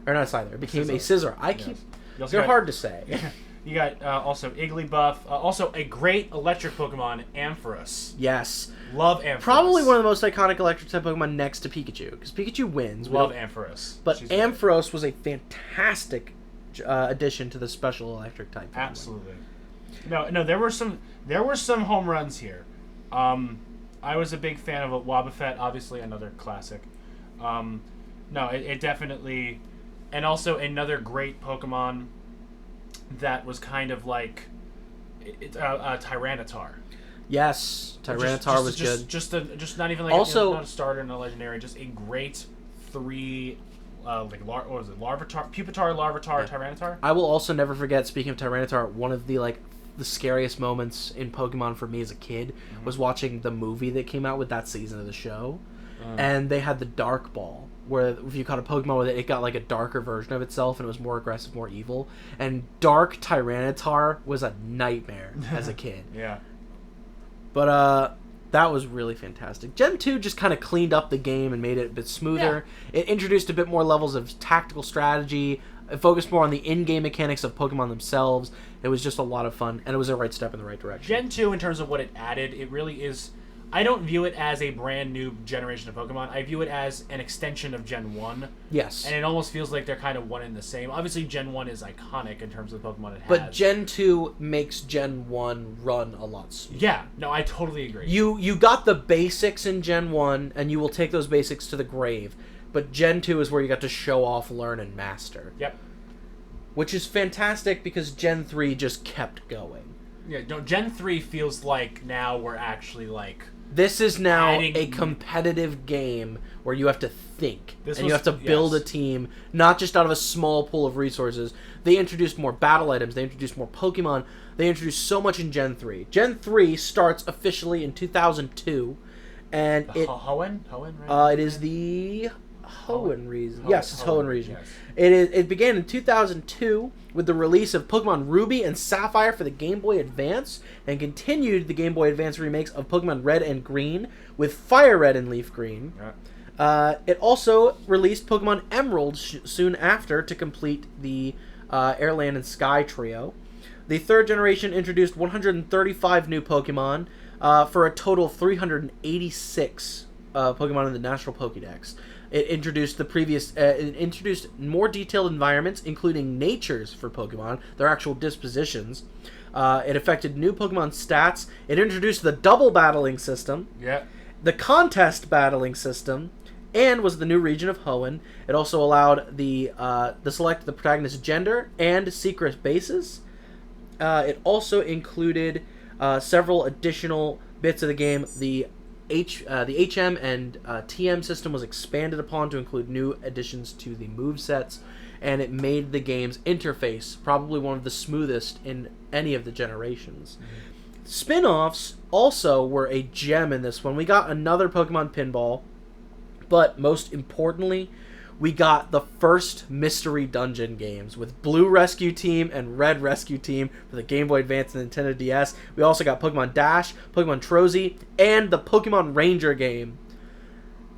Or not a Scyther. It became a Scizor. They're hard to say. You got also Igglybuff. Also a great electric Pokemon, Ampharos. Yes. Love Ampharos. Probably one of the most iconic electric type Pokemon next to Pikachu. Because Pikachu wins. Love Ampharos. But Ampharos was a fantastic addition to the special electric type. Absolutely. No, there were some home runs here. I was a big fan of Wobbuffet, obviously another classic. It definitely, and also another great Pokemon that was kind of like Tyranitar. Yes, Tyranitar was good. Just not even like also not a starter and a legendary, just a great three. What was it? Larvitar, Pupitar, Larvitar, Tyranitar. I will also never forget. Speaking of Tyranitar, one of the scariest moments in Pokemon for me as a kid was watching the movie that came out with that season of the show, and they had the Dark Ball, where if you caught a Pokemon with it, it got like a darker version of itself, and it was more aggressive, more evil. And Dark Tyranitar was a nightmare as a kid. Yeah. But that was really fantastic. Gen 2 just kind of cleaned up the game and made it a bit smoother. Yeah. It introduced a bit more levels of tactical strategy. It focused more on the in-game mechanics of Pokemon themselves. It was just a lot of fun, and it was a right step in the right direction. Gen 2, in terms of what it added, it really is... I don't view it as a brand new generation of Pokemon. I view it as an extension of Gen 1. Yes. And it almost feels like they're kind of one and the same. Obviously, Gen 1 is iconic in terms of the Pokemon it has. But Gen 2 makes Gen 1 run a lot smoother. Yeah. No, I totally agree. You got the basics in Gen 1, and you will take those basics to the grave. But Gen 2 is where you got to show off, learn, and master. Yep. Which is fantastic because Gen 3 just kept going. Yeah, no, Gen 3 feels like now we're actually like... This is now a competitive game where you have to think, and you have to build a team, not just out of a small pool of resources. They introduced more battle items, they introduced more Pokemon, they introduced so much in Gen 3. Gen 3 starts officially in 2002, and Hoenn, right? It is the Hoenn region. Yes, it's Hoenn region. Yes. It began in 2002 with the release of Pokemon Ruby and Sapphire for the Game Boy Advance, and continued the Game Boy Advance remakes of Pokemon Red and Green with Fire Red and Leaf Green. Yeah. It also released Pokemon Emerald soon after to complete the Air, Land, and Sky trio. The third generation introduced 135 new Pokemon for a total of 386 Pokemon in the National Pokédex. It introduced it introduced more detailed environments, including natures for Pokemon, their actual dispositions. It affected new Pokemon stats. It introduced the double battling system, the contest battling system, and was the new region of Hoenn. It also allowed the select the protagonist's gender and secret bases. It also included several additional bits of the game. The HM and TM system was expanded upon to include new additions to the movesets, and it made the game's interface probably one of the smoothest in any of the generations. Mm-hmm. Spin-offs also were a gem in this one. We got another Pokemon Pinball, but most importantly, we got the first Mystery Dungeon games with Blue Rescue Team and Red Rescue Team for the Game Boy Advance and Nintendo DS. We also got Pokemon Dash, Pokemon Trozzy, and the Pokemon Ranger game.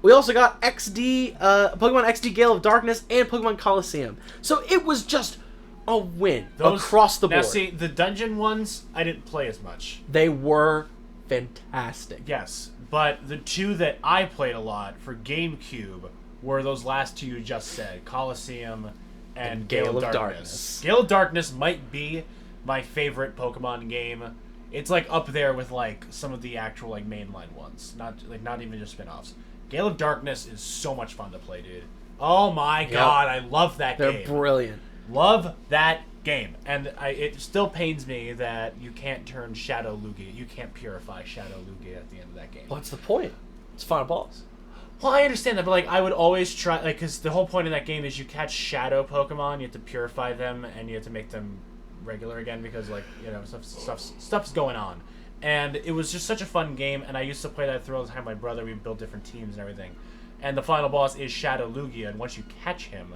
We also got Pokemon XD Gale of Darkness and Pokemon Coliseum. So it was just a win across the board. Now see, the dungeon ones, I didn't play as much. They were fantastic. Yes, but the two that I played a lot for GameCube were those last two you just said, Coliseum and Gale of Darkness. Gale of Darkness might be my favorite Pokemon game. It's like up there with like some of the actual like mainline ones, not even just spin-offs. Gale of Darkness is so much fun to play, dude. Oh my god, I love that game. They're brilliant. Love that game. And it still pains me that you can't turn Shadow Lugia. You can't purify Shadow Lugia at the end of that game. What's the point? It's final boss. Well, I understand that, but like I would always try, like, because the whole point of that game is you catch Shadow Pokemon, you have to purify them, and you have to make them regular again because, like, you know, stuff's going on. And it was just such a fun game, and I used to play that through all the time. My brother, we built different teams and everything. And the final boss is Shadow Lugia, and once you catch him,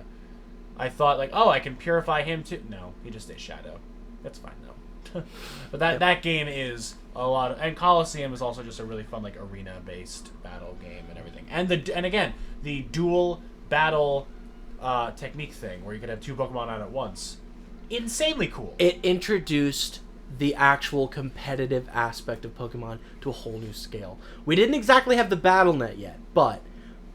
I thought, like, oh, I can purify him too. No, he just stays Shadow. That's fine, though. But that game is a lot of... And Coliseum is also just a really fun, like, arena-based battle game and everything. And again, the dual battle technique thing, where you could have two Pokemon out at once. Insanely cool. It introduced the actual competitive aspect of Pokemon to a whole new scale. We didn't exactly have the BattleNet yet, but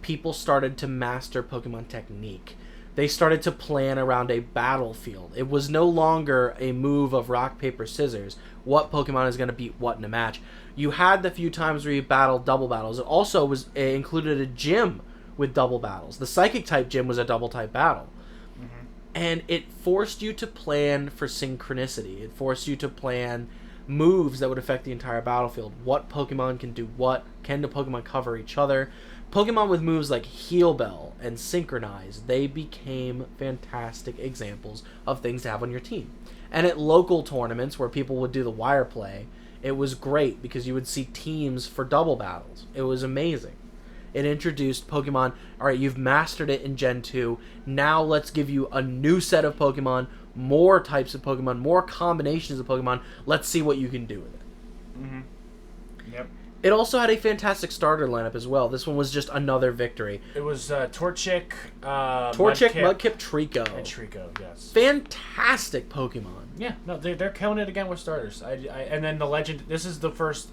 people started to master Pokemon technique. They started to plan around a battlefield. It was no longer a move of rock, paper, scissors. What Pokemon is going to beat what in a match? You had the few times where you battled double battles. It also included a gym with double battles. The Psychic type gym was a double type battle. Mm-hmm. And it forced you to plan for synchronicity. It forced you to plan moves that would affect the entire battlefield. What Pokemon can do what? Can the Pokemon cover each other? Pokemon with moves like Heal Bell and Synchronize, they became fantastic examples of things to have on your team. And at local tournaments where people would do the wire play, it was great because you would see teams for double battles. It was amazing. It introduced Pokemon. All right, you've mastered it in Gen 2. Now let's give you a new set of Pokemon, more types of Pokemon, more combinations of Pokemon. Let's see what you can do with it. Mm-hmm. Yep. It also had a fantastic starter lineup as well. This one was just another victory. It was Torchic, Mudkip, Trico. And Trico, yes. Fantastic Pokemon. Yeah, no, they're killing it again with starters. And then the legend. This is the first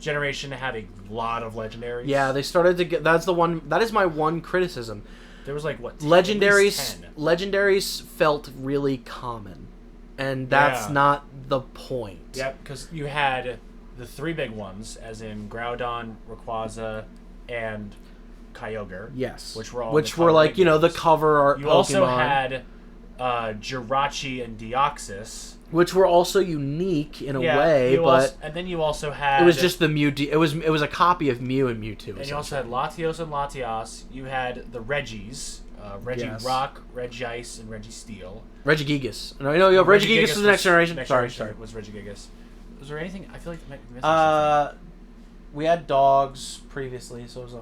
generation to have a lot of legendaries. Yeah, they started to get. That's the one. That is my one criticism. There was like what? Legendaries felt really common, and that's not the point. Yep, because you had the three big ones, as in Groudon, Rayquaza, and Kyogre. Yes, which were like, you know, the cover art. You also had Jirachi and Deoxys, which were also unique in a way, but and then you also had... It was just the Mew... It was a copy of Mew and Mewtwo. And you also had Latios and Latias. You had the Reggies, Rock, Regice, and Registeel. Regigigas. No, Regigigas was the next generation. Sorry. Was Regigigas. Was there anything... I feel like I might be missing something. We had dogs previously, so it was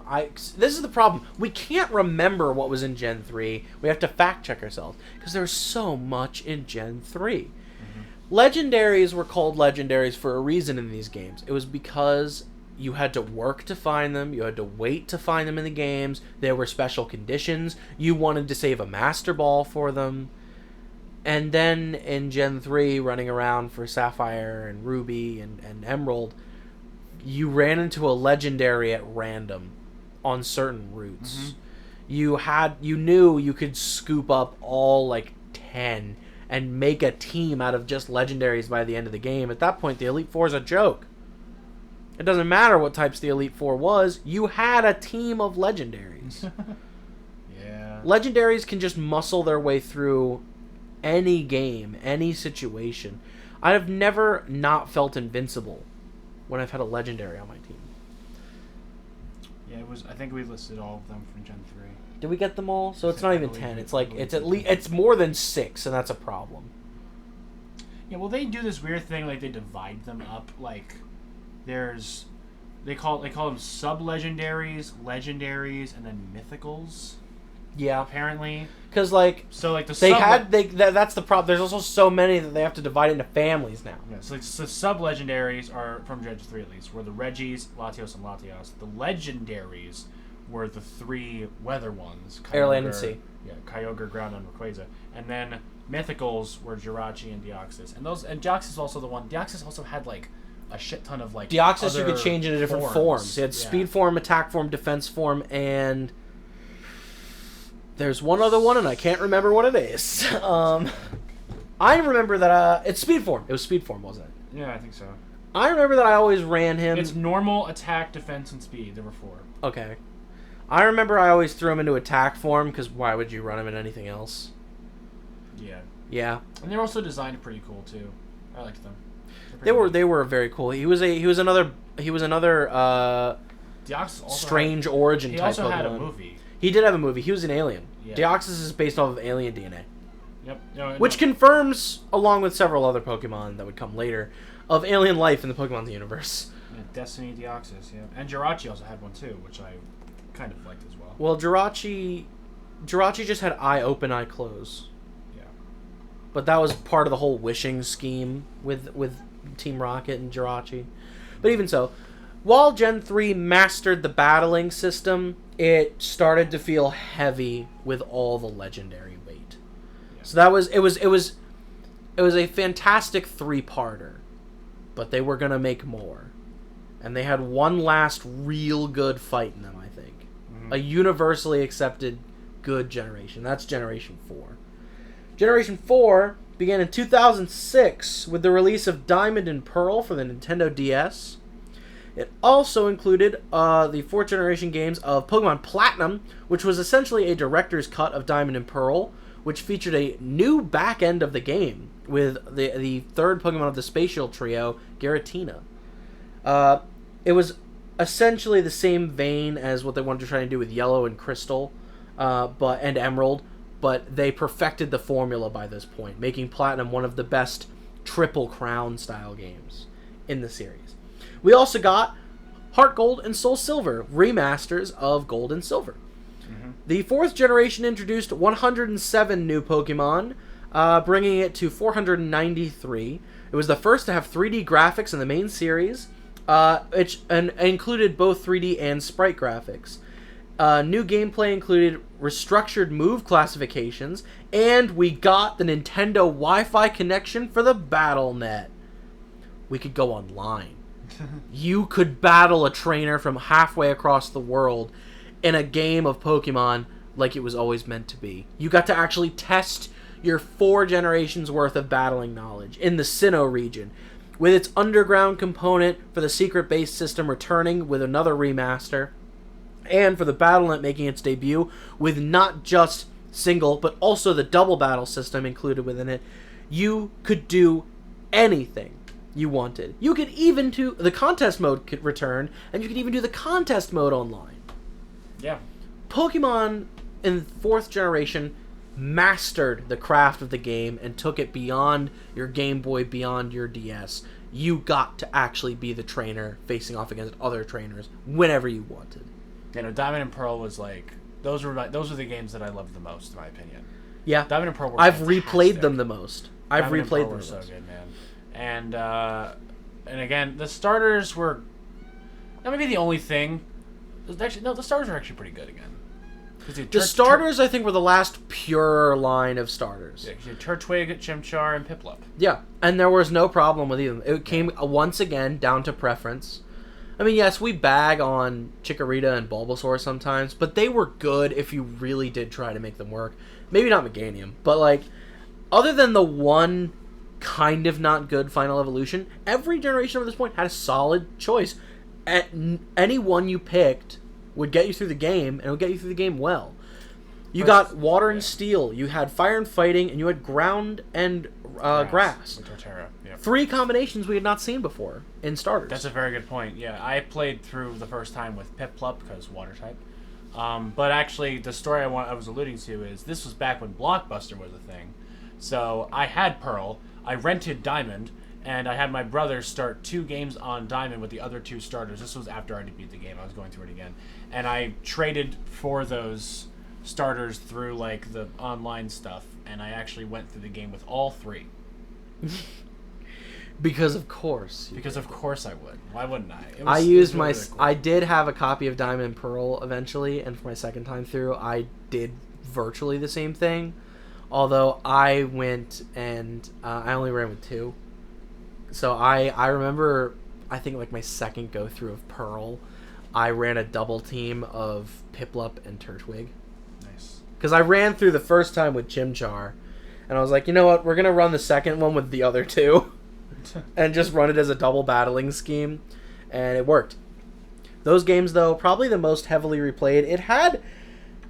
this is the problem. We can't remember what was in Gen 3. We have to fact check ourselves because there's so much in Gen 3. Mm-hmm. Legendaries were called legendaries for a reason in these games. It was because you had to work to find them. You had to wait to find them in the games. There were special conditions. You wanted to save a Master Ball for them. And then in Gen 3, running around for Sapphire and Ruby and Emerald, you ran into a legendary at random on certain routes. Mm-hmm. You knew you could scoop up all like 10 and make a team out of just legendaries by the end of the game. At that point, the Elite Four is a joke. It doesn't matter what types the Elite Four was. You had a team of legendaries. Yeah. Legendaries can just muscle their way through any game, any situation. I have never not felt invincible when I've had a legendary on my team. Yeah, it was. I think we listed all of them from Gen 3. Did we get them all? So it's not even 10. It's like it's at least it's more than 6, and that's a problem. Yeah, well, they do this weird thing, like they divide them up. Like they call them sub-legendaries, legendaries, and then mythicals. Yeah, apparently, because like that's the problem. There's also so many that they have to divide into families now. Yeah, so sub-legendaries are from Gen 3 at least, were the Reggies, Latios, and Latias. The legendaries were the three weather ones. Air, Land, and Sea. Yeah, Kyogre, Groudon, and Rayquaza. And then mythicals were Jirachi and Deoxys. And Deoxys is also the one. Deoxys also had like a shit ton of like Deoxys you could change into different forms. It had speed form, attack form, defense form, and There's one other one, and I can't remember what it is. I remember that it's Speed Form. It was Speed Form, wasn't it? Yeah, I think so. I remember that I always ran him. It's normal, attack, defense, and speed. There were 4. Okay. I remember I always threw him into attack form, because why would you run him in anything else? Yeah. Yeah. And they're also designed pretty cool too. I liked them. They were very cool. He was another Deoxys also strange origin he type also Pokemon. had a movie. He did have a movie. He was an alien. Yeah. Deoxys is based off of alien DNA. Yep. No, Which confirms, along with several other Pokemon that would come later, of alien life in the Pokemon universe. Yeah, Destiny Deoxys, yeah. And Jirachi also had one too, which I kind of liked as well. Well, Jirachi just had eye open, eye close. Yeah. But that was part of the whole wishing scheme with Team Rocket and Jirachi. But even so, while Gen 3 mastered the battling system, it started to feel heavy with all the legendary weight. Yeah. So it was a fantastic 3-parter, but they were gonna make more, and they had one last real good fight in them. I think a universally accepted good generation. That's Generation 4. Generation 4 began in 2006 with the release of Diamond and Pearl for the Nintendo DS. It also included the 4th generation games of Pokemon Platinum, which was essentially a director's cut of Diamond and Pearl, which featured a new back end of the game with the 3rd Pokemon of the Spatial Trio, Giratina. It was essentially the same vein as what they wanted to try and do with Yellow and Crystal, and Emerald, but they perfected the formula by this point, making Platinum one of the best Triple Crown style games in the series. We also got Heart Gold and Soul Silver, remasters of Gold and Silver. Mm-hmm. The 4th generation introduced 107 new Pokemon, bringing it to 493. It was the first to have 3D graphics in the main series, and included both 3D and sprite graphics. New gameplay included restructured move classifications, and we got the Nintendo Wi-Fi connection for the BattleNet. We could go online. You could battle a trainer from halfway across the world in a game of Pokemon like it was always meant to be. You got to actually test your 4 generations worth of battling knowledge in the Sinnoh region, with its underground component for the secret base system returning with another remaster, and for the BattleNet making its debut with not just single but also the double battle system included within it. You could do anything you wanted. You could even do the contest mode could return, and you could even do the contest mode online. Yeah. Pokemon in 4th generation mastered the craft of the game and took it beyond your Game Boy, beyond your DS. You got to actually be the trainer facing off against other trainers whenever you wanted. You know, Diamond and Pearl was like those were the games that I loved the most, in my opinion. Yeah. Diamond and Pearl were I've fantastic. replayed them the most. Diamond and Pearl were so good, man. And again, the starters were that may be the only thing. Actually, no, the starters are actually pretty good again. The starters, I think, were the last pure line of starters. Yeah, Turtwig, Chimchar, and Piplup. Yeah, and there was no problem with either. It came, once again, down to preference. I mean, yes, we bag on Chikorita and Bulbasaur sometimes, but they were good if you really did try to make them work. Maybe not Meganium, but, like, other than the one kind of not good Final Evolution, every generation up to this point had a solid choice. Any one you picked would get you through the game, and it would get you through the game well. You got Water and Steel, you had Fire and Fighting, and you had Ground and Grass. Torterra, yeah. 3 combinations we had not seen before in starters. That's a very good point. Yeah, I played through the first time with Piplup because Water type. But actually, the story I was alluding to is this was back when Blockbuster was a thing. So I had Pearl, I rented Diamond, and I had my brother start 2 games on Diamond with the other 2 starters. This was after I already beat the game. I was going through it again. And I traded for those starters through, like, the online stuff. And I actually went through the game with all 3. Because of course. Because of course I would. Why wouldn't I? I used my... Really cool. I did have a copy of Diamond and Pearl eventually, and for my second time through, I did virtually the same thing. Although I went and I only ran with 2. So I remember, I think like my second go through of Pearl, I ran a double team of Piplup and Turtwig. Nice. because I ran through the first time with Chimchar, and I was like, you know what, we're gonna run the second one with the other two, and just run it as a double battling scheme, and it worked. Those games, though, probably the most heavily replayed. It had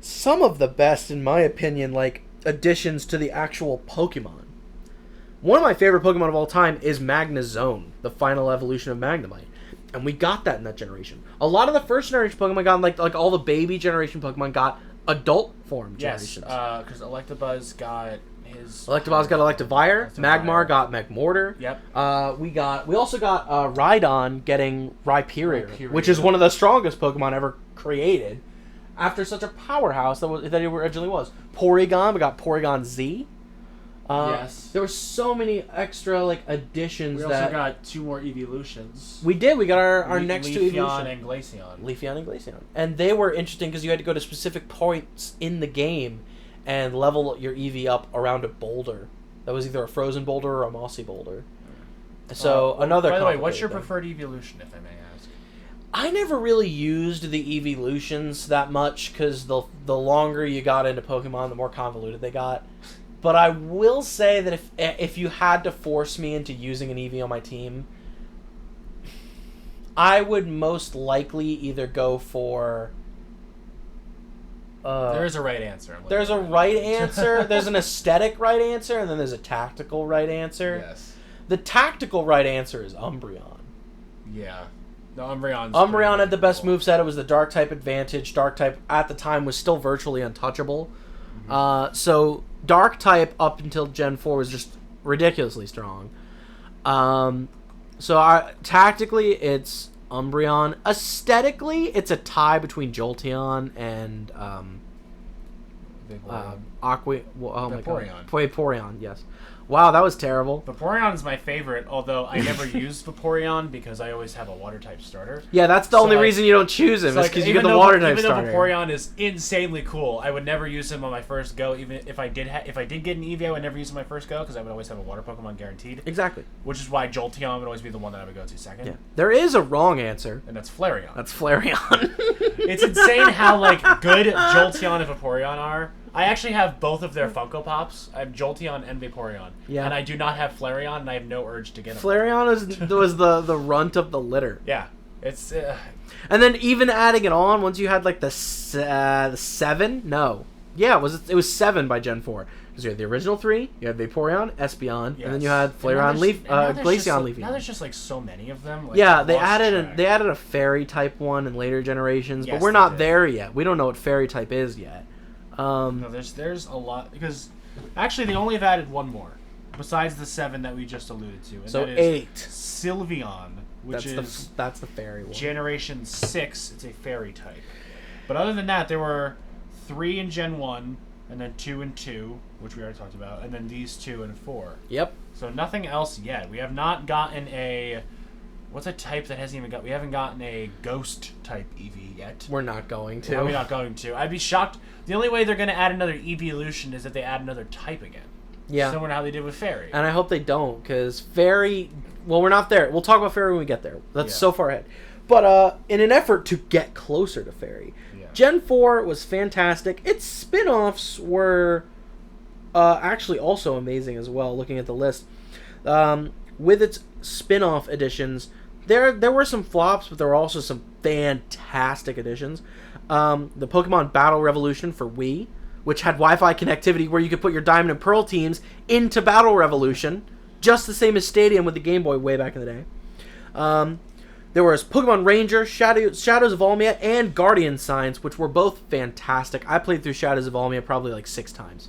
some of the best, in my opinion, like additions to the actual Pokemon. One of my favorite Pokemon of all time is Magnezone, the final evolution of Magnemite. And we got that in that generation. A lot of the first generation Pokemon got, like all the baby generation Pokemon got adult form generations. Yes, because Electabuzz got his... Electabuzz got Electivire. Magmar got Magmortar. Yep. We also got Rhydon getting Rhyperior, which is one of the strongest Pokemon ever created. After such a powerhouse that it originally was. Porygon, we got Porygon Z. Yes. There were so many extra additions. We also got 2 more evolutions. We did. We got our next 2 evolutions. Leafeon and Glaceon. Leafeon and Glaceon. And they were interesting because you had to go to specific points in the game and level your EV up around a boulder. That was either a frozen boulder or a mossy boulder. So another. By the way, what's your preferred evolution, if I may ask? I never really used the evolutions that much because the longer you got into Pokemon, the more convoluted they got. But I will say that if you had to force me into using an EV on my team, I would most likely either go for... there is a right answer. There's a right answer. There's an aesthetic right answer, and then there's a tactical right answer. Yes. The tactical right answer is Umbreon. Yeah. No, Umbreon had the best moveset. It was the Dark-type advantage. Dark-type, at the time, was still virtually untouchable. Mm-hmm. So... Dark-type up until Gen 4 was just ridiculously strong. Tactically, it's Umbreon. Aesthetically, it's a tie between Jolteon and Vaporeon, yes. Wow, that was terrible. Vaporeon is my favorite, although I never used Vaporeon because I always have a water-type starter. Yeah, that's the only reason you don't choose him, is because you get the water-type starter. Even though Vaporeon is insanely cool, I would never use him on my first go. Even if I did get an Eevee, I would never use him on my first go because I would always have a water Pokemon guaranteed. Exactly. Which is why Jolteon would always be the one that I would go to second. Yeah. There is a wrong answer. And that's Flareon. It's insane how good Jolteon and Vaporeon are. I actually have both of their Funko Pops. I have Jolteon and Vaporeon. Yeah. And I do not have Flareon, and I have no urge to get them. Flareon was the runt of the litter. Yeah. It's... And then even adding it on, once you had the 7? No. Yeah, it was 7 by Gen 4. Because you had the original 3, you had Vaporeon, Espeon, yes. And then you had Flareon, Glaceon, Leafeon. Now there's just so many of them. Yeah, they added a fairy type one in later generations, but we're not there yet. We don't know what fairy type is yet. No, there's a lot, because actually they only have added one more besides the 7 that we just alluded to, and so that is 8 Sylveon, which that's the fairy one. Generation 6. It's a fairy type, but other than that, there were 3 in Gen 1, and then 2 and 2, which we already talked about, and then these 2 and 4. Yep. So nothing else yet. We have not gotten a... What's a type that hasn't even got... We haven't gotten a ghost-type Eevee yet. We're not going to. We're not going to. I'd be shocked. The only way they're going to add another Evolution is if they add another type again. Yeah. Similar to how they did with Fairy. And I hope they don't, because Fairy... Well, we're not there. We'll talk about Fairy when we get there. That's so far ahead. But in an effort to get closer to Fairy, Gen 4 was fantastic. Its spin-offs were actually also amazing as well, looking at the list. With its spin-off editions... There were some flops, but there were also some fantastic additions. The Pokemon Battle Revolution for Wii, which had Wi-Fi connectivity where you could put your Diamond and Pearl teams into Battle Revolution, just the same as Stadium with the Game Boy way back in the day. There was Pokemon Ranger, Shadows of Almia, and Guardian Signs, which were both fantastic. I played through Shadows of Almia probably 6 times.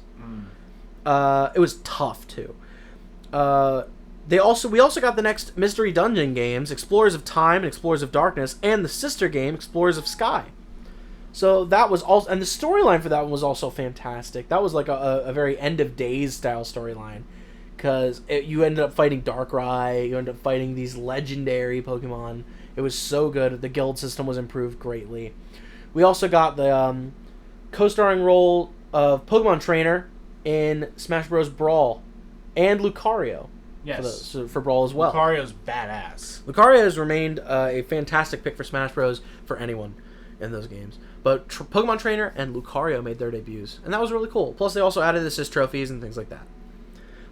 It was tough, too. We also got the next Mystery Dungeon games, Explorers of Time and Explorers of Darkness, and the sister game, Explorers of Sky. So that was also... And the storyline for that one was also fantastic. That was a very End of Days style storyline. Because you ended up fighting Darkrai, you ended up fighting these legendary Pokemon. It was so good. The guild system was improved greatly. We also got the co-starring role of Pokemon Trainer in Smash Bros. Brawl. And Lucario. Yes. For Brawl as well. Lucario's badass. Lucario has remained a fantastic pick for Smash Bros. For anyone. in those games. But Pokemon Trainer and Lucario made their debuts, and that was really cool. Plus, they also added assist trophies and things like that.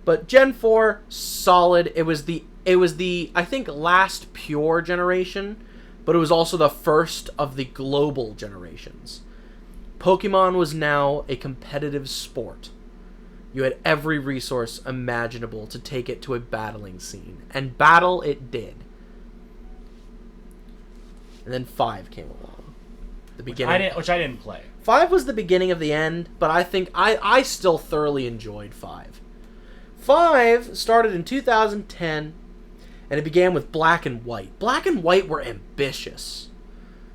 But Gen 4, solid. It was the I think last pure generation, but it was also the first of the global generations. Pokemon was now a competitive sport. You had every resource imaginable to take it to a battling scene, and battle it did. And then 5 came along. The beginning, which I didn't play. 5 was the beginning of the end, but I think I still thoroughly enjoyed 5. 5 started in 2010, and it began with Black and White. Black and White were ambitious.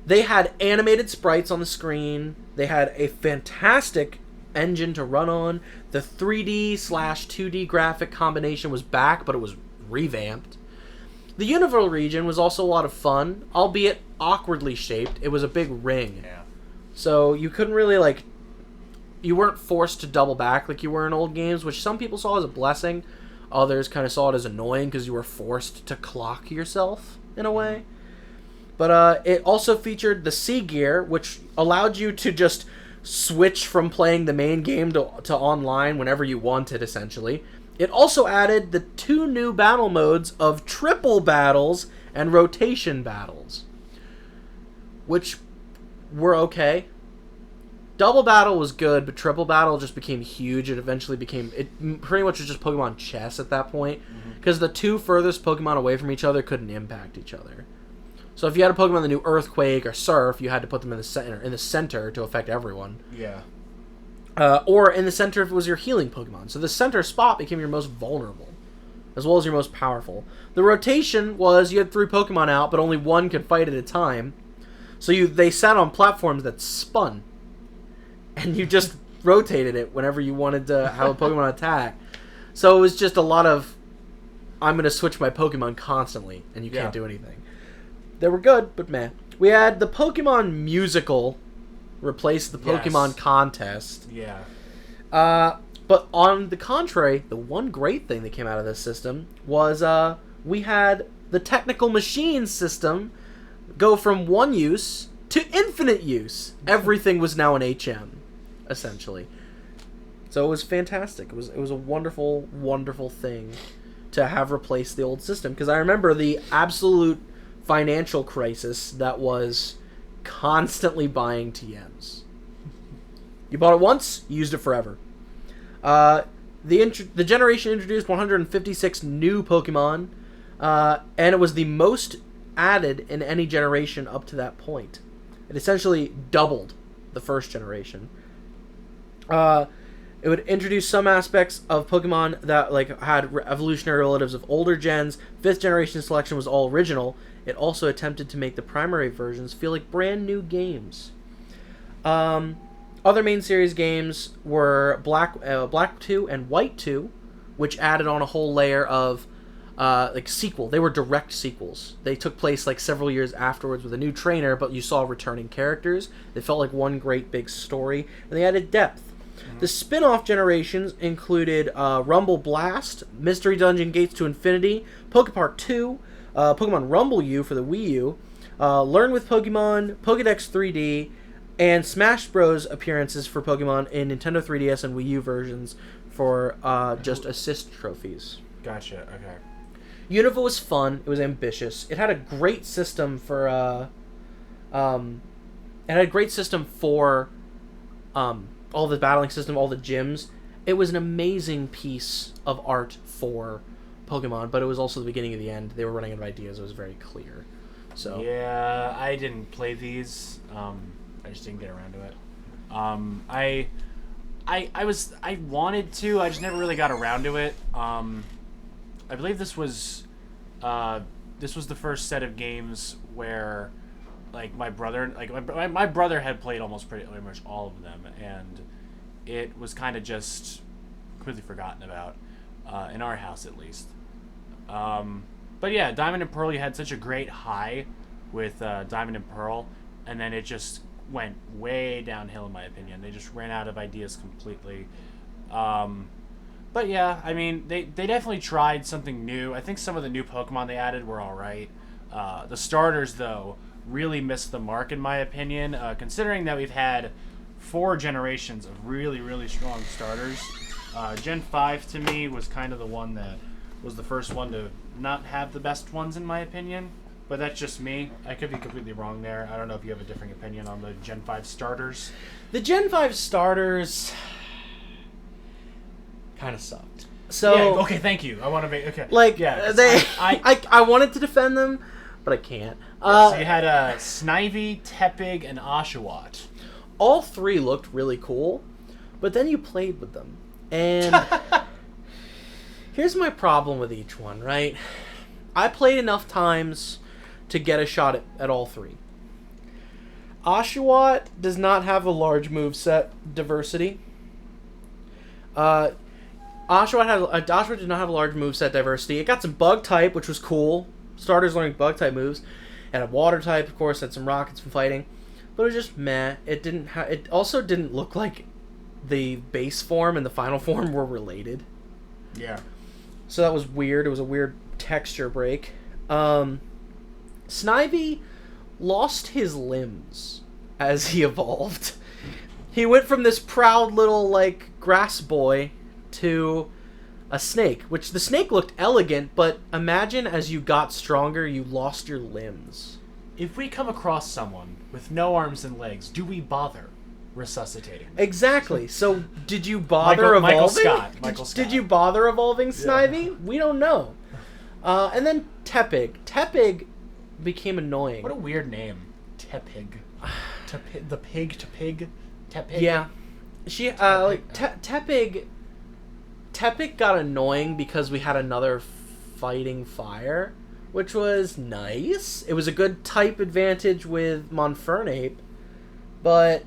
They had animated sprites on the screen. They had a fantastic engine to run on. The 3D/2D graphic combination was back, but it was revamped. The Univille region was also a lot of fun, albeit awkwardly shaped. It was a big ring. Yeah. So you couldn't really, you weren't forced to double back like you were in old games, which some people saw as a blessing. Others kind of saw it as annoying because you were forced to clock yourself, in a way. But it also featured the C gear, which allowed you to just switch from playing the main game to online whenever you wanted, essentially. It also added the 2 new battle modes of triple battles and rotation battles, which were okay. Double battle was good, but triple battle just became huge. It pretty much was just Pokemon chess at that point, because the 2 furthest Pokemon away from each other couldn't impact each other. So if you had a Pokemon that knew Earthquake or Surf, you had to put them in the center to affect everyone. Yeah. Or in the center if it was your healing Pokemon. So the center spot became your most vulnerable, as well as your most powerful. The rotation was you had 3 Pokemon out, but only 1 could fight at a time. So they sat on platforms that spun, and you just rotated it whenever you wanted to have a Pokemon attack. So it was just a lot of, I'm going to switch my Pokemon constantly, and you can't do anything. They were good, but meh. We had the Pokemon Musical replace the Pokemon Contest. Yeah. But on the contrary, the one great thing that came out of this system was we had the Technical Machines system go from 1 use to infinite use. Everything was now an HM, essentially. So it was fantastic. It was a wonderful, wonderful thing to have replaced the old system. Because I remember the absolute financial crisis that was constantly buying TMs. You bought it once, you used it forever. The generation introduced 156 new Pokemon, and it was the most added in any generation up to that point. It essentially doubled the first generation. It would introduce some aspects of Pokemon that had evolutionary relatives of older gens. 5th generation selection was all original. It also attempted to make the primary versions feel like brand new games. Other main series games were Black 2 and White 2, which added on a whole layer of sequel. They were direct sequels. They took place several years afterwards with a new trainer, but you saw returning characters. They felt like one great big story, and they added depth. The spin-off generations included Rumble Blast, Mystery Dungeon Gates to Infinity, Pokepark 2, Pokemon Rumble U for the Wii U, Learn with Pokemon, Pokedex 3D, and Smash Bros. Appearances for Pokemon in Nintendo 3DS and Wii U versions for just assist trophies. Gotcha, okay. Unova was fun. It was ambitious. It had a great system for all the battling system, all the gyms. It was an amazing piece of art for Pokemon, but it was also the beginning of the end. They were running out of ideas. It was very clear. So yeah, I didn't play these. I just didn't get around to it. I wanted to. I just never really got around to it. I believe this was the first set of games where my brother my brother had played almost pretty much all of them, and it was kind of just quickly forgotten about in our house, at least. But yeah, Diamond and Pearl, you had such a great high with Diamond and Pearl, and then it just went way downhill, in my opinion. They just ran out of ideas completely. But yeah, I mean, they definitely tried something new. I think some of the new Pokemon they added were all right. The starters, though, really missed the mark, in my opinion, considering that we've had 4 generations of really, really strong starters. Gen 5 to me was kind of the one that was the first one to not have the best ones, in my opinion. But that's just me. I could be completely wrong there. I don't know if you have a different opinion on the Gen 5 starters. The Gen 5 starters kind of sucked. So yeah, okay, thank you. I want to make I wanted to defend them, but I can't. So you had Snivy, Tepig, and Oshawott. All 3 looked really cool, but then you played with them. And here's my problem with each one, right? I played enough times to get a shot at all 3. Oshawott does not have a large moveset diversity. Oshawott did not have a large moveset diversity. It got some bug type, which was cool. Starters learning bug type moves. And a water type, of course, had some rockets and fighting. But it was just meh. It also didn't look like the base form and the final form were related. Yeah. So that was weird. It was a weird texture break. Snivy lost his limbs as he evolved. He went from this proud little, grass boy to a snake, which the snake looked elegant, but imagine as you got stronger, you lost your limbs. If we come across someone with no arms and legs, do we bother resuscitating them? Exactly. So, did you bother evolving? Michael Scott. Did you bother evolving Snivy? Yeah. We don't know. And then Tepig. Tepig became annoying. What a weird name. Tepig. The pig to pig? Tepig? Yeah. Tepig got annoying because we had another fighting fire, which was nice. It was a good type advantage with Monfernape, but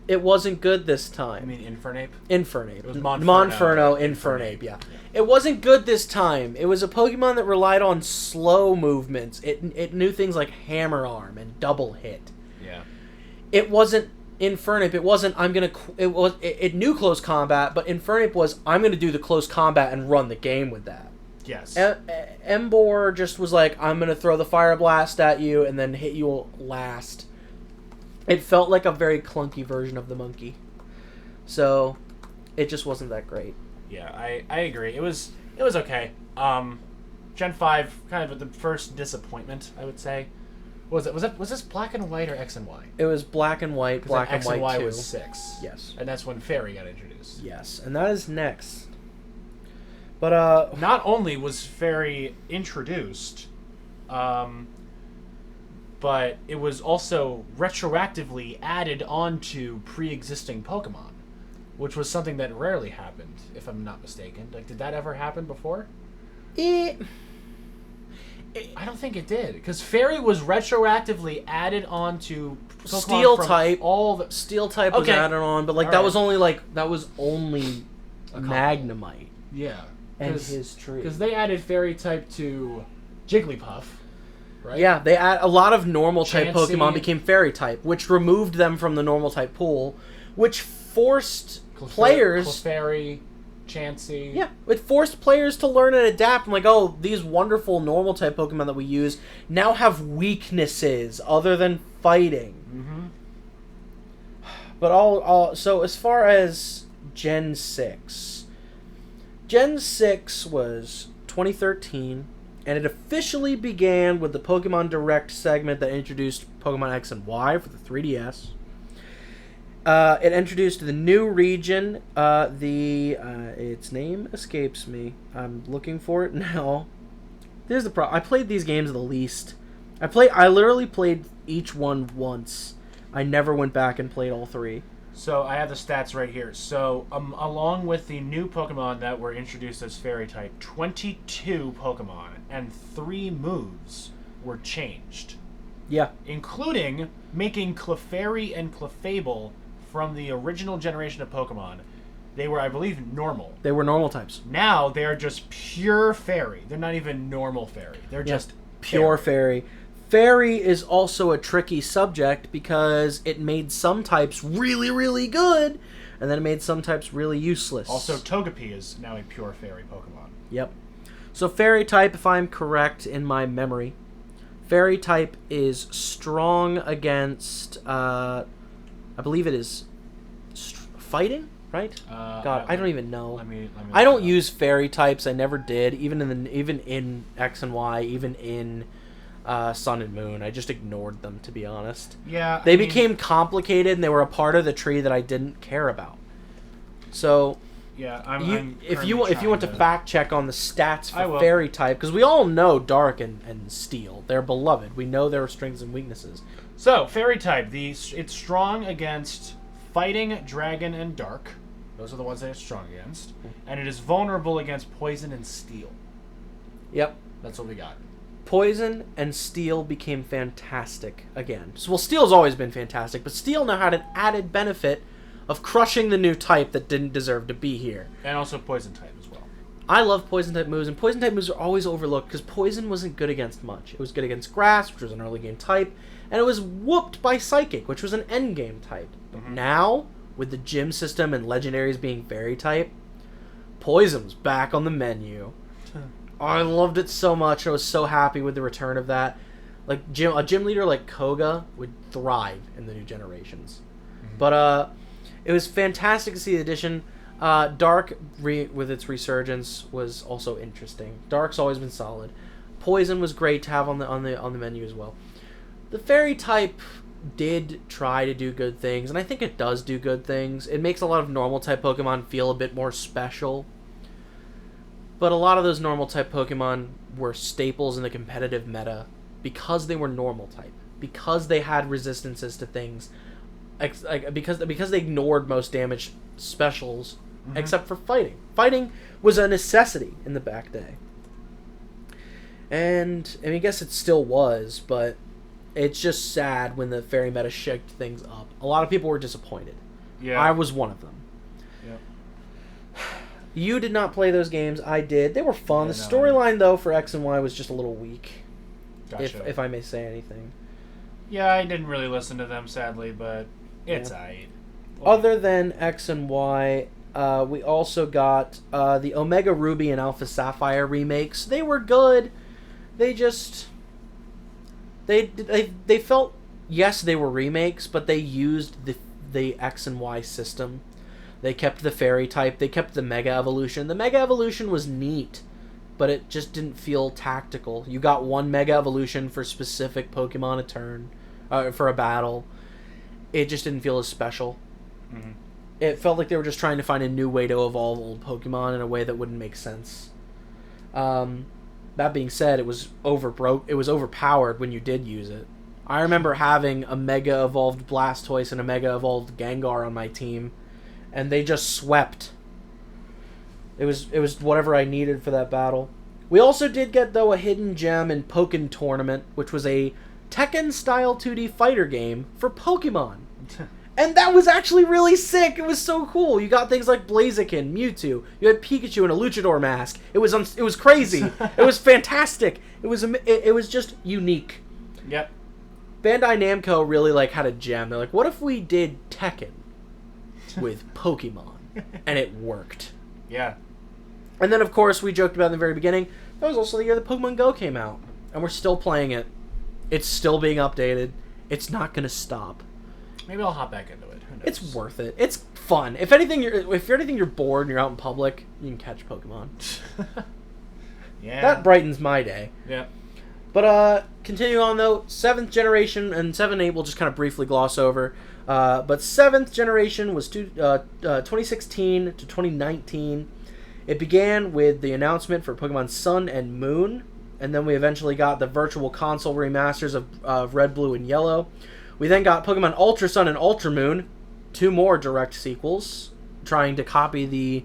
it wasn't good this time. I mean Infernape? Infernape. It was Monferno, Infernape, yeah. It wasn't good this time. It was a Pokemon that relied on slow movements. It knew things like Hammer Arm and Double Hit. Yeah. It wasn't Infernape. It wasn't it knew close combat, but Infernape was I'm going to do the close combat and run the game with that. Yes. Emboar just was like, I'm going to throw the Fire Blast at you and then hit you last. It felt like a very clunky version of the monkey. So, it just wasn't that great. Yeah, I agree. It was okay. Gen 5, kind of the first disappointment, I would say. Was this Black and White or X and Y? It was Black and White, Black and X White and Y 2. was 6. Yes. And that's when Fairy got introduced. Yes, and that is next. But not only was Fairy introduced, but it was also retroactively added onto pre-existing Pokemon, which was something that rarely happened, if I'm not mistaken. Did that ever happen before? I don't think it did, because Fairy was retroactively added onto Pokemon Steel from type. All the Steel type was added on, but that was only Magnemite. Yeah. And his tree. Because they added Fairy type to Jigglypuff, right? Yeah, they add a lot of normal type Chansey. Pokemon became Fairy type, which removed them from the normal type pool, which forced players. Clefairy, Chansey. Yeah, it forced players to learn and adapt. I'm like, oh, these wonderful normal type Pokemon that we use now have weaknesses other than fighting. Mm-hmm. But so as far as Gen 6. Gen 6 was 2013, and it officially began with the Pokemon Direct segment that introduced Pokemon X and Y for the 3DS. It introduced the new region. Its name escapes me. I'm looking for it now. There's the problem. I played these games the least. I literally played each one once. I never went back and played all 3. So I have the stats right here. So along with the new Pokemon that were introduced as Fairy type, 22 Pokemon and 3 moves were changed. Yeah. Including making Clefairy and Clefable from the original generation of Pokemon. They were, I believe, normal. They were normal types. Now they are just pure Fairy. They're not even normal Fairy. They're just pure Fairy. Fairy is also a tricky subject because it made some types really, really good, and then it made some types really useless. Also, Togepi is now a pure Fairy Pokemon. Yep. So Fairy type, if I'm correct in my memory, Fairy type is strong against, I believe it is fighting, right? God, I don't even know. Let me I don't use fairy types. I never did. Even in X and Y, even in Sun and Moon, I just ignored them, to be honest. Yeah, they became complicated, and they were a part of the tree that I didn't care about. So, yeah, if you want to fact check on the stats for fairy type, because we all know Dark and Steel, they're beloved. We know their strengths and weaknesses. So fairy type, it's strong against fighting, dragon, and dark. Those are the ones that it's strong against, and it is vulnerable against poison and steel. Yep, that's what we got. Poison and Steel became fantastic again. So, well, Steel's always been fantastic, but Steel now had an added benefit of crushing the new type that didn't deserve to be here. And also Poison type as well. I love Poison type moves, and Poison type moves are always overlooked because Poison wasn't good against much. It was good against Grass, which was an early game type, and it was whooped by Psychic, which was an end game type. But now, with the gym system and legendaries being Fairy type, Poison's back on the menu. I loved it so much. I was so happy with the return of that. Like a gym leader like Koga would thrive in the new generations. But it was fantastic to see the addition. Dark with its resurgence was also interesting. Dark's always been solid. Poison was great to have on the menu as well. The Fairy type did try to do good things, and I think it does do good things. It makes a lot of normal type Pokemon feel a bit more special. But a lot of those normal type Pokemon were staples in the competitive meta because they were normal type, because they had resistances to things, because they ignored most damage specials, except for fighting. Fighting was a necessity in the back day, and I guess it still was, but it's just sad when the fairy meta shaked things up. A lot of people were disappointed. Yeah, I was one of them. You did not play those games. I did. They were fun. The storyline, though, for X and Y was just a little weak. Gotcha. If I may say anything. Yeah, I didn't really listen to them, sadly, but it's aight. Other than X and Y, we also got the Omega Ruby and Alpha Sapphire remakes. They were good. They just... They felt... Yes, they were remakes, but they used the X and Y system. They kept the Fairy type. They kept the Mega Evolution. The Mega Evolution was neat, but it just didn't feel tactical. You got one Mega Evolution for specific Pokemon a turn, for a battle. It just didn't feel as special. It felt like they were just trying to find a new way to evolve old Pokemon in a way that wouldn't make sense. That being said, it was overpowered when you did use it. I remember having a Mega Evolved Blastoise and a Mega Evolved Gengar on my team, and they just swept. It was whatever I needed for that battle. We also did get, though, a hidden gem in Pokken Tournament, which was a Tekken-style 2D fighter game for Pokemon. And that was actually really sick. It was so cool. You got things like Blaziken, Mewtwo. You had Pikachu in a Luchador mask. It was crazy. It was fantastic. It was just unique. Yep. Bandai Namco really had a gem. They're like, what if we did Tekken with Pokemon? And it worked. Yeah. And then, of course, we joked about in the very beginning, that was also the year that Pokemon Go came out. And we're still playing it. It's still being updated. It's not going to stop. Maybe I'll hop back into it. Who knows? It's worth it. It's fun. If you're bored and you're out in public, you can catch Pokemon. Yeah. That brightens my day. Yeah. But, continue on, though. 7th generation, and 7 and 8 we'll just kind of briefly gloss over. But 7th generation was 2016 to 2019. It began with the announcement for Pokemon Sun and Moon, and then we eventually got the Virtual Console remasters of Red, Blue, and Yellow. We then got Pokemon Ultra Sun and Ultra Moon, 2 more direct sequels, trying to copy the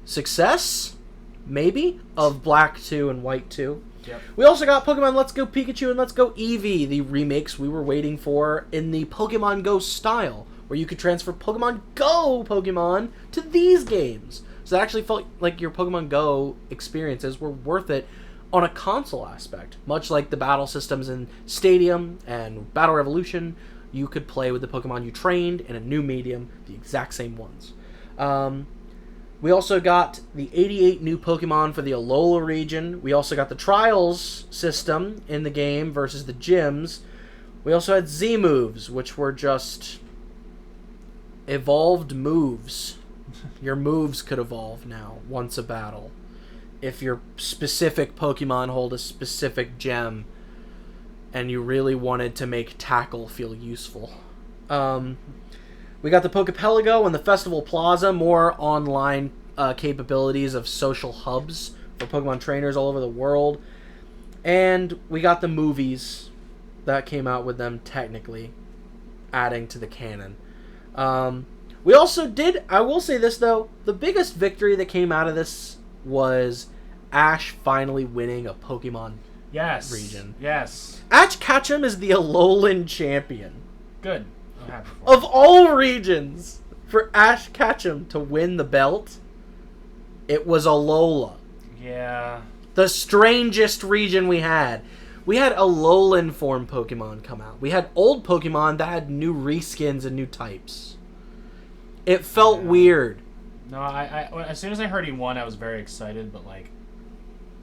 success, maybe, of Black 2 and White 2. Yep. We also got Pokemon Let's Go Pikachu and Let's Go Eevee, the remakes we were waiting for in the Pokemon Go style, where you could transfer Pokemon Go Pokemon to these games. So it actually felt like your Pokemon Go experiences were worth it on a console aspect. Much like the battle systems in Stadium and Battle Revolution, you could play with the Pokemon you trained in a new medium, the exact same ones. We also got the 88 new Pokemon for the Alola region. We also got the Trials system in the game versus the gyms. We also had Z moves, which were just evolved moves. Your moves could evolve now once a battle. If your specific Pokemon hold a specific gem and you really wanted to make Tackle feel useful. We got the Pokepelago and the Festival Plaza, more online capabilities of social hubs for Pokemon trainers all over the world. And we got the movies that came out with them, technically, adding to the canon. We also did, I will say this though, the biggest victory that came out of this was Ash finally winning a Pokemon region. Yes. Ash Ketchum is the Alolan champion. Good. I'm happy for Of all regions, for Ash Ketchum to win the belt, it was Alola. Yeah. The strangest region we had. We had Alolan form Pokemon come out. We had old Pokemon that had new reskins and new types. It felt weird. No, I as soon as I heard he won, I was very excited, but like,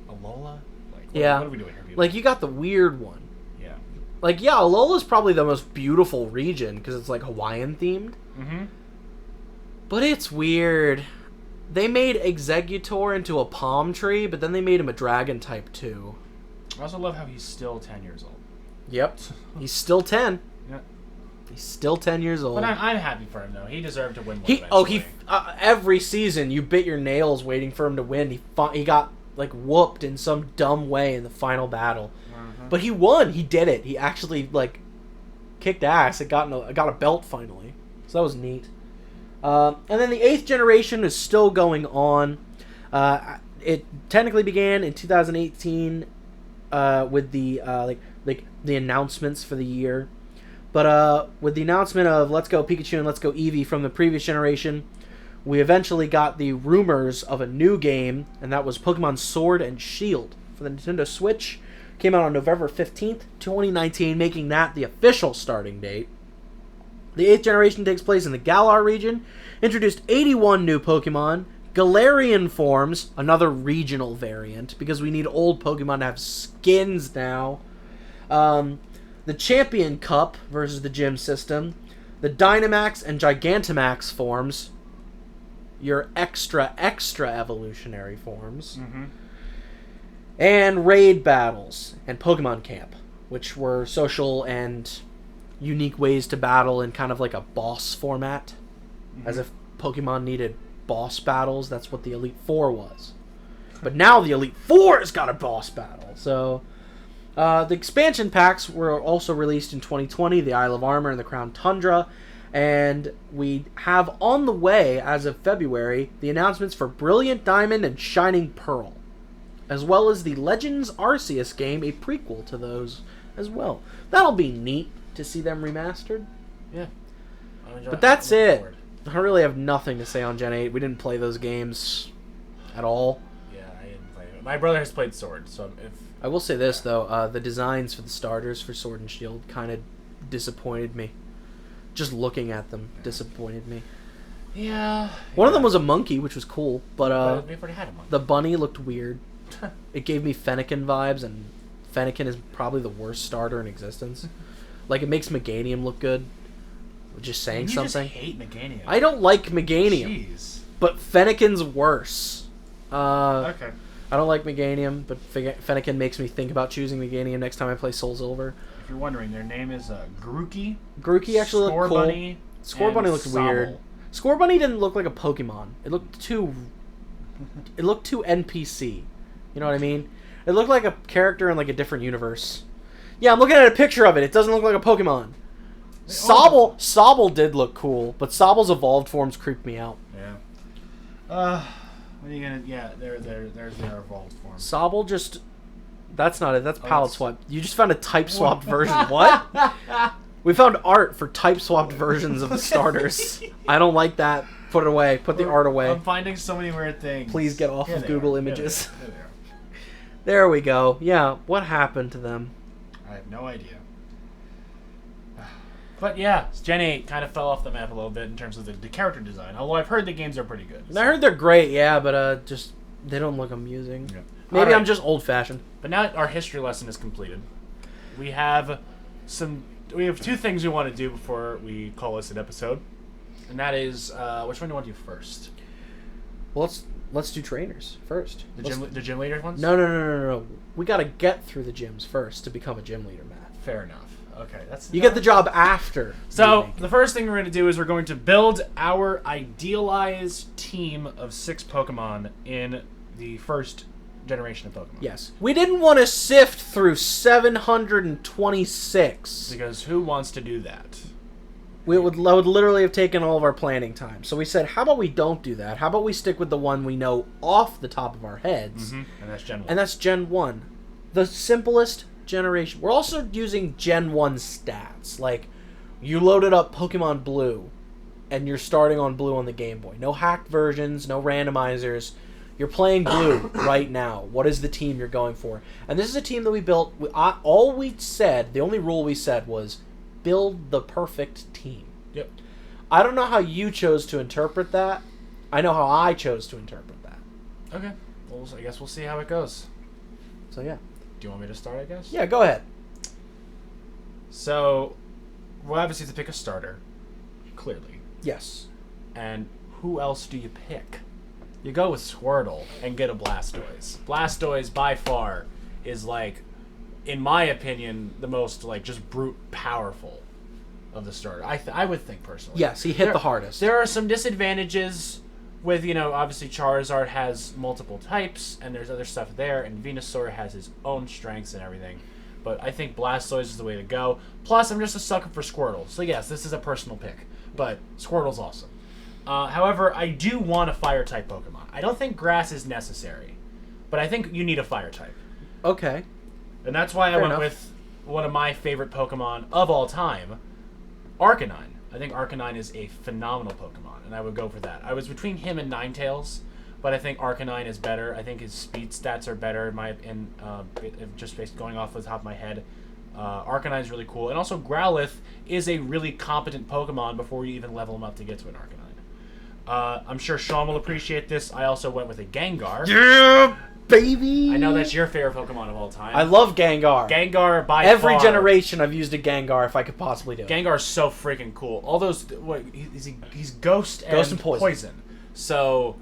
Alola? Like, what are we doing here, people? Like, you got the weird one. Yeah. Like, yeah, Alola's probably the most beautiful region because it's like Hawaiian themed. Mm-hmm. But it's weird. They made Exeggutor into a palm tree, but then they made him a dragon type too. I also love how he's still 10 years old. Yep. He's still 10. Yeah. He's still 10 years old. But I'm happy for him, though. He deserved to win one Every season, you bit your nails waiting for him to win. He got, like, whooped in some dumb way in the final battle. Uh-huh. But he won. He did it. He actually, like, kicked ass. It got a belt finally. So that was neat. And then the 8th generation is still going on. It technically began in 2018 with the the announcements for the year. But with the announcement of Let's Go Pikachu and Let's Go Eevee from the previous generation, we eventually got the rumors of a new game, and that was Pokemon Sword and Shield for the Nintendo Switch. Came out on November 15th, 2019, making that the official starting date. The 8th generation takes place in the Galar region, introduced 81 new Pokemon, Galarian forms, another regional variant, because we need old Pokemon to have skins now. The Champion Cup versus the Gym System. The Dynamax and Gigantamax forms. Your extra evolutionary forms. Mm-hmm. And Raid Battles and Pokemon Camp, which were social and unique ways to battle in kind of like a boss format. Mm-hmm. As if Pokemon needed boss battles. That's what the Elite Four was. But now the Elite Four has got a boss battle. So the expansion packs were also released in 2020, the Isle of Armor and the Crown Tundra. And we have on the way, as of February, the announcements for Brilliant Diamond and Shining Pearl, as well as the Legends Arceus game, a prequel to those as well. That'll be neat to see them remastered. Yeah. But that's it. I really have nothing to say on Gen 8. We didn't play those games at all. Yeah, I didn't play it. My brother has played Sword, so if... I will say this, though. The designs for the starters for Sword and Shield kind of disappointed me. Just looking at them disappointed me. Yeah. One of them was a monkey, which was cool, but we've already had a monkey. the bunny looked weird. It gave me Fennekin vibes, and Fennekin is probably the worst starter in existence. Like, it makes Meganium look good. Just saying something. Just hate Meganium. I don't like Meganium. Jeez. But Fennekin's worse. Okay. I don't like Meganium, but Fennekin makes me think about choosing Meganium next time I play Soul Silver. If you're wondering, their name is Grookey. Grookey actually looked cool. Bunny, Scorbunny looked weird. Scorbunny didn't look like a Pokemon. It looked too NPC. You know what I mean? It looked like a character in like a different universe. Yeah, I'm looking at a picture of it. It doesn't look like a Pokemon. Sobble did look cool, but Sobble's evolved forms creeped me out. Yeah. What are you gonna? Yeah, there's their evolved form. Sobble just. That's not it. That's palette swap. You just found a type swapped version. What? We found art for type swapped versions of the starters. I don't like that. Put it away. Put the art away. I'm finding so many weird things. Please get off of Google Images. There we go. Yeah, what happened to them? I have no idea. But yeah, Gen 8 kind of fell off the map a little bit in terms of the character design. Although I've heard the games are pretty good. So. I heard they're great, yeah, but just they don't look amusing. Yeah. Maybe right. I'm just old-fashioned. But now our history lesson is completed. We have two things we want to do before we call this an episode, and that is which one do you want to do first? Well, let's do trainers first. The gym leader ones? No. We got to get through the gyms first to become a gym leader, Matt. Fair enough. Okay, you get the job after. So the first thing we're going to do is we're going to build our idealized team of 6 Pokemon in the first generation of Pokemon. Yes. We didn't want to sift through 726. Because who wants to do that? I would literally have taken all of our planning time. So we said, how about we don't do that? How about we stick with the one we know off the top of our heads? Mm-hmm. And that's Gen 1. And that's Gen 1. The simplest generation. We're also using Gen 1 stats. Like, you loaded up Pokemon Blue, and you're starting on Blue on the Game Boy. No hacked versions, no randomizers. You're playing Blue right now. What is the team you're going for? And this is a team that we built. All we said, the only rule we said was, build the perfect team. Yep. I don't know how you chose to interpret that. I know how I chose to interpret that. Okay. Well, I guess we'll see how it goes. So, yeah. Do you want me to start, I guess? Yeah, go ahead. So, we'll obviously have to pick a starter. Clearly. Yes. And who else do you pick? You go with Squirtle and get a Blastoise. Blastoise, by far, is, like, in my opinion, the most, like, just brute powerful of the starter. I would think, personally. Yes, he hit the hardest. There are some disadvantages with, obviously Charizard has multiple types, and there's other stuff there, and Venusaur has his own strengths and everything. But I think Blastoise is the way to go. Plus, I'm just a sucker for Squirtle. So, yes, this is a personal pick. But Squirtle's awesome. However, I do want a Fire-type Pokemon. I don't think Grass is necessary. But I think you need a Fire-type. Okay. And that's why I went with one of my favorite Pokemon of all time, Arcanine. I think Arcanine is a phenomenal Pokemon, and I would go for that. I was between him and Ninetales, but I think Arcanine is better. I think his speed stats are better, just based going off the top of my head. Arcanine is really cool, and also Growlithe is a really competent Pokemon before you even level him up to get to an Arcanine. I'm sure Sean will appreciate this. I also went with a Gengar. Yeah, baby! I know that's your favorite Pokemon of all time. I love Gengar. Gengar, by Every far, generation I've used a Gengar if I could possibly do it. Gengar's so freaking cool. All those... he's Ghost and Poison. So,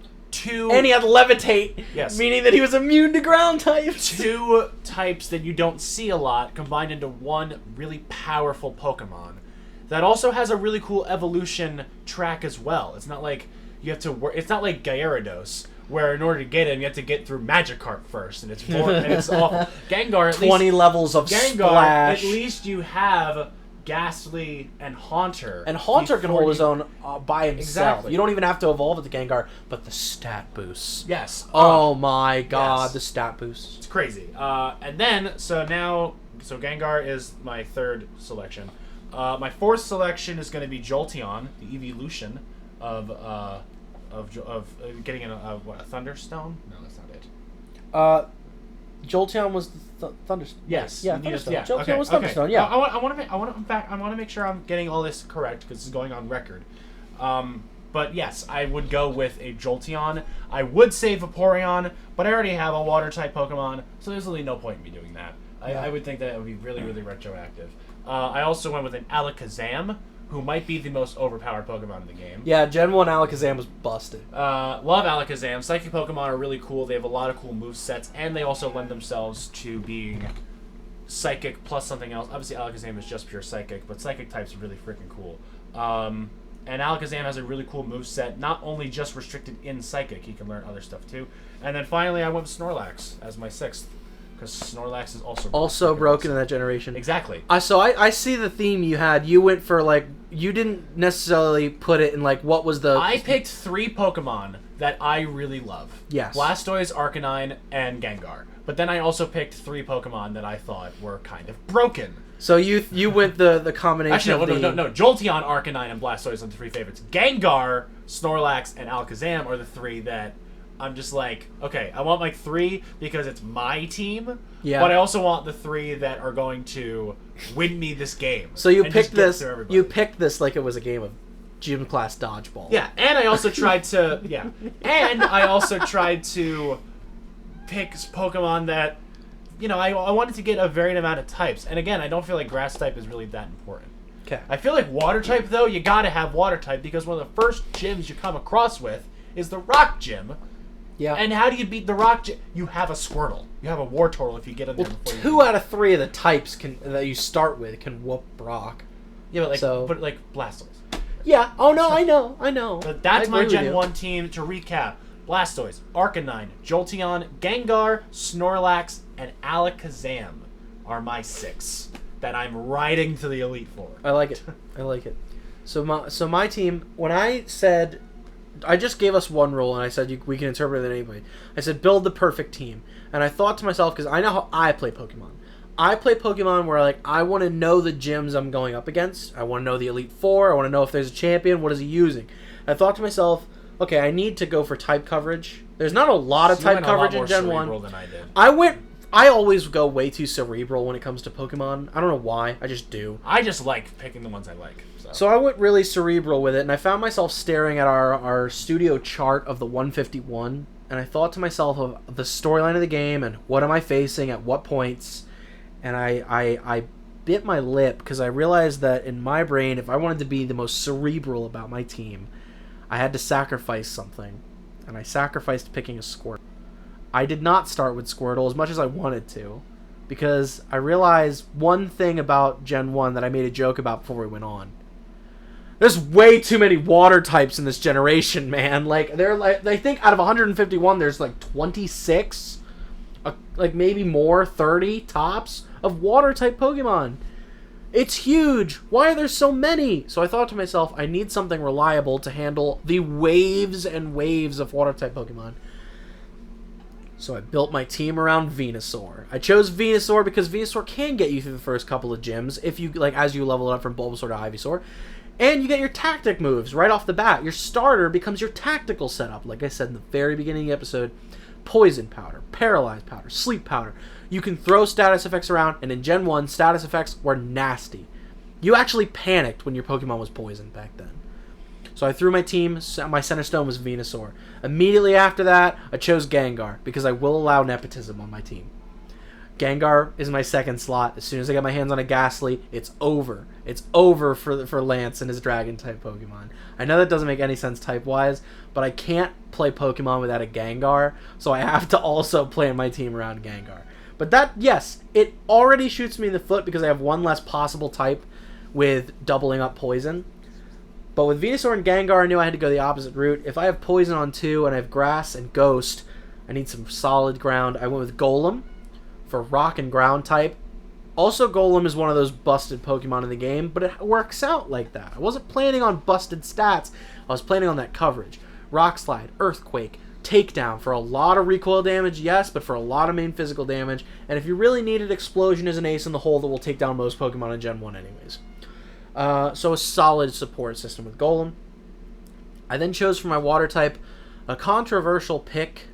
And he had Levitate, yes, meaning that he was immune to ground types. 2 types that you don't see a lot combined into one really powerful Pokemon that also has a really cool evolution track as well. It's not like you have to it's not like Gyarados, where in order to get him you have to get through Magikarp first, and it's more and it's awful. Gengar, at 20 levels of Gengar, splash. at least you have Ghastly and Haunter. And Haunter can hold his own by himself. Exactly. You don't even have to evolve with the Gengar, but the stat boosts. Yes. Oh my god, yes. the stat boosts. It's crazy. And then, so Gengar is my 3rd selection. My 4th selection is going to be Jolteon, the evolution of getting a Thunderstone? No, that's not it. Jolteon was the Thunderstone. Yes. Yeah, Thunderstone. Yeah. Jolteon Okay. was Thunderstone. Yeah. I want to make sure I'm getting all this correct because this is going on record. But yes, I would go with a Jolteon. I would say Vaporeon, but I already have a Water-type Pokemon, so there's really no point in me doing that. I would think that it would be really, really retroactive. I also went with an Alakazam, who might be the most overpowered Pokemon in the game. Yeah, Gen 1 Alakazam was busted. Love Alakazam. Psychic Pokemon are really cool. They have a lot of cool movesets, and they also lend themselves to being Psychic plus something else. Obviously, Alakazam is just pure Psychic, but Psychic types are really freaking cool. And Alakazam has a really cool moveset, not only just restricted in Psychic, he can learn other stuff too. And then finally, I went with Snorlax as my 6th. Because Snorlax is also broken in that generation. Exactly. So I see the theme you had. You went for, like, you didn't necessarily put it in, like, what was the... I picked 3 Pokemon that I really love. Yes. Blastoise, Arcanine, and Gengar. But then I also picked 3 Pokemon that I thought were kind of broken. So you went the combination Actually, of no. Jolteon, Arcanine, and Blastoise are the 3 favorites. Gengar, Snorlax, and Alakazam are the 3 that I'm just like, okay, I want like 3 because it's my team. Yeah. But I also want the 3 that are going to win me this game. So you and picked just get this. through everybody. You picked this like it was a game of gym class dodgeball. Yeah, and I also tried to pick Pokemon that, I wanted to get a varied amount of types. And again, I don't feel like grass type is really that important. Okay. I feel like water type, though, you gotta have water type because one of the first gyms you come across with is the rock gym. Yeah. And how do you beat the rock gym? You have a Squirtle. You have a Wartortle if you get in there before you 2 out of 3 of the types that you start with can whoop rock. Yeah, but like Blastoise. Yeah. Oh no, I know. But that's my Gen 1 team. To recap: Blastoise, Arcanine, Jolteon, Gengar, Snorlax, and Alakazam are my 6 that I'm riding to the Elite Four. I like it. So my team, when I said, I just gave us one rule, and I said we can interpret it anyway. I said build the perfect team, and I thought to myself, because I know how I play Pokemon. I play Pokemon where like I want to know the gyms I'm going up against. I want to know the Elite Four. I want to know if there's a champion. What is he using? I thought to myself, okay, I need to go for type coverage. There's not a lot of type coverage in Gen 1. Than I did. I always go way too cerebral when it comes to Pokemon. I don't know why. I just do. I just like picking the ones I like. So I went really cerebral with it, and I found myself staring at our studio chart of the 151, and I thought to myself of the storyline of the game and what am I facing at what points, and I bit my lip because I realized that in my brain, if I wanted to be the most cerebral about my team, I had to sacrifice something, and I sacrificed picking a Squirtle. I did not start with Squirtle as much as I wanted to, because I realized one thing about Gen 1 that I made a joke about before we went on. There's way too many water types in this generation, man. Like, I think out of 151, there's like 26, like maybe more, 30 tops of water type Pokemon. It's huge. Why are there so many? So I thought to myself, I need something reliable to handle the waves and waves of water type Pokemon. So I built my team around Venusaur. I chose Venusaur because Venusaur can get you through the first couple of gyms if you as you level it up from Bulbasaur to Ivysaur. And you get your tactic moves right off the bat. Your starter becomes your tactical setup. Like I said in the very beginning of the episode, Poison Powder, Paralyzed Powder, Sleep Powder. You can throw status effects around, and in Gen 1, status effects were nasty. You actually panicked when your Pokemon was poisoned back then. So I threw my team. My center stone was Venusaur. Immediately after that, I chose Gengar because I will allow nepotism on my team. Gengar is my second slot. As soon as I get my hands on a Ghastly, it's over. It's over for Lance and his Dragon-type Pokemon. I know that doesn't make any sense type-wise, but I can't play Pokemon without a Gengar, so I have to also plan my team around Gengar. But that, yes, it already shoots me in the foot because I have one less possible type with doubling up Poison. But with Venusaur and Gengar, I knew I had to go the opposite route. If I have Poison on 2 and I have Grass and Ghost, I need some solid ground. I went with Golem for Rock and Ground type. Also, Golem is one of those busted Pokemon in the game, but it works out like that. I wasn't planning on busted stats. I was planning on that coverage. Rock Slide, Earthquake, Takedown for a lot of recoil damage, yes, but for a lot of main physical damage. And if you really needed Explosion as an ace in the hole that will take down most Pokemon in Gen 1 anyways. So a solid support system with Golem. I then chose for my water type a controversial pick.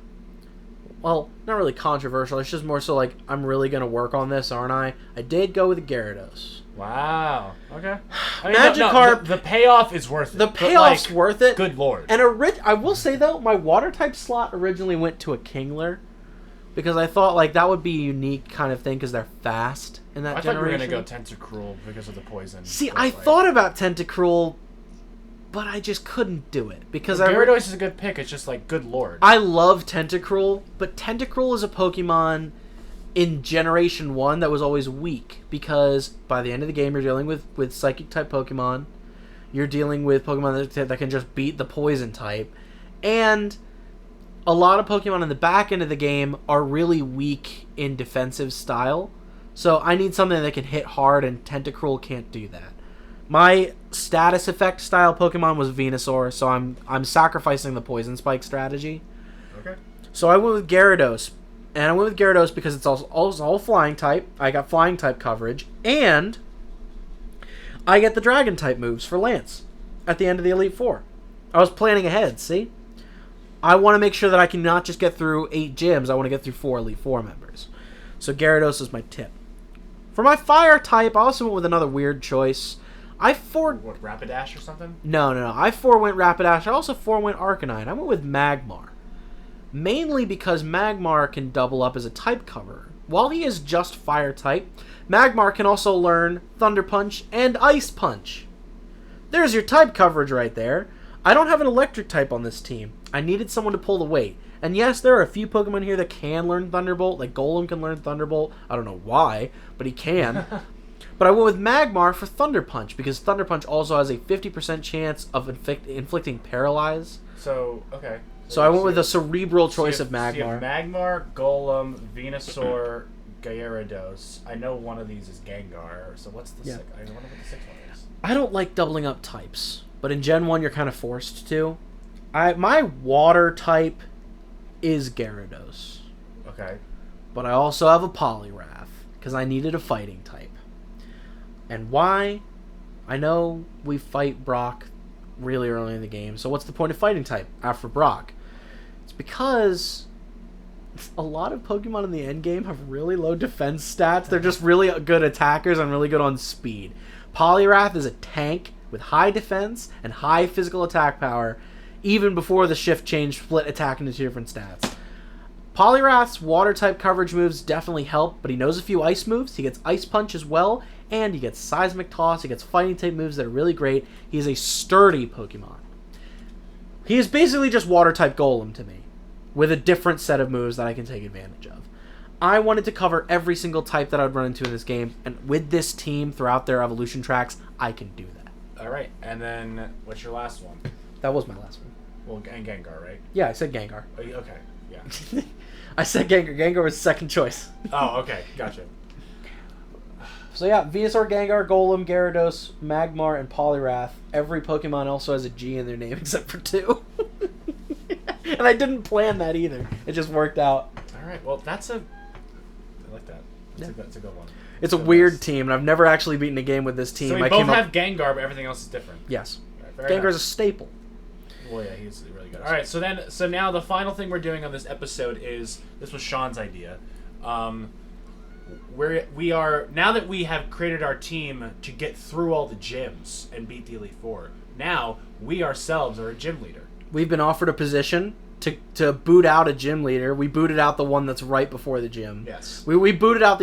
Well, not really controversial. It's just more so like, I'm really going to work on this, aren't I? I did go with Gyarados. Wow. Okay. Magikarp. The payoff is worth it. The payoff's worth it. Good lord. And I will say, though, my water type slot originally went to a Kingler. Because I thought like that would be a unique kind of thing because they're fast in that generation. I thought you were going to go Tentacruel because of the poison. See, I thought about Tentacruel, but I just couldn't do it. Because Gyarados is a good pick. It's just like, good lord. I love Tentacruel, but Tentacruel is a Pokemon in Generation 1 that was always weak. Because by the end of the game, you're dealing with Psychic-type Pokemon. You're dealing with Pokemon that can just beat the Poison type. And a lot of Pokemon in the back end of the game are really weak in defensive style. So I need something that can hit hard, and Tentacruel can't do that. My status effect style Pokemon was Venusaur, so I'm sacrificing the Poison Spike strategy. Okay. So I went with Gyarados. And I went with Gyarados because it's all flying type. I got flying type coverage. And I get the Dragon type moves for Lance at the end of the Elite Four. I was planning ahead, see? I want to make sure that I can not just get through 8 gyms, I want to get through 4 Elite Four members. So Gyarados is my tip. For my fire type, I also went with another weird choice. What, Rapidash or something? No. I 4-went Rapidash. I also 4-went Arcanine. I went with Magmar. Mainly because Magmar can double up as a type cover. While he is just fire type, Magmar can also learn Thunder Punch and Ice Punch. There's your type coverage right there. I don't have an electric type on this team. I needed someone to pull the weight. And yes, there are a few Pokemon here that can learn Thunderbolt. Like Golem can learn Thunderbolt. I don't know why, but he can. But I went with Magmar for Thunder Punch, because Thunder Punch also has a 50% chance of inflicting Paralyze. So, okay. So I went with a cerebral choice of Magmar. So you have Magmar, Golem, Venusaur, Gyarados. I know one of these is Gengar. So what's the sixth? I wonder what the sixth one is. I don't like doubling up types, but in Gen 1 you're kind of forced to. My water type is Gyarados. Okay. But I also have a Poliwrath, because I needed a fighting type. And why? I know we fight Brock really early in the game, so what's the point of fighting type after Brock? It's because a lot of Pokemon in the endgame have really low defense stats. They're just really good attackers and really good on speed. Poliwrath is a tank with high defense and high physical attack power, even before the shift change split attack into 2 different stats. Poliwrath's water-type coverage moves definitely help, but he knows a few ice moves. He gets Ice Punch as well, and he gets Seismic Toss. He gets fighting-type moves that are really great. He is a sturdy Pokemon. He is basically just water-type Golem to me, with a different set of moves that I can take advantage of. I wanted to cover every single type that I would run into in this game, and with this team throughout their evolution tracks, I can do that. All right, and then what's your last one? That was my last one. Well, and Gengar, right? Yeah, I said Gengar. Okay, yeah. I said Gengar. Gengar was second choice. Oh, okay, gotcha. So yeah, Venusaur, Gengar, Golem, Gyarados, Magmar, and Poliwrath. Every Pokemon also has a G in their name except for 2. And I didn't plan that either. It just worked out. All right, well, I like that. That's a good one. It's a weird team, and I've never actually beaten a game with this team. So we both have Gengar, but everything else is different. Yes. Right, Gengar's a staple. Well, yeah, he's really good. All right, so now the final thing we're doing on this episode is, this was Sean's idea. We are now that we have created our team to get through all the gyms and beat the Elite Four. Now we ourselves are a gym leader. We've been offered a position to boot out a gym leader. We booted out the one that's right before the gym. Yes. We booted out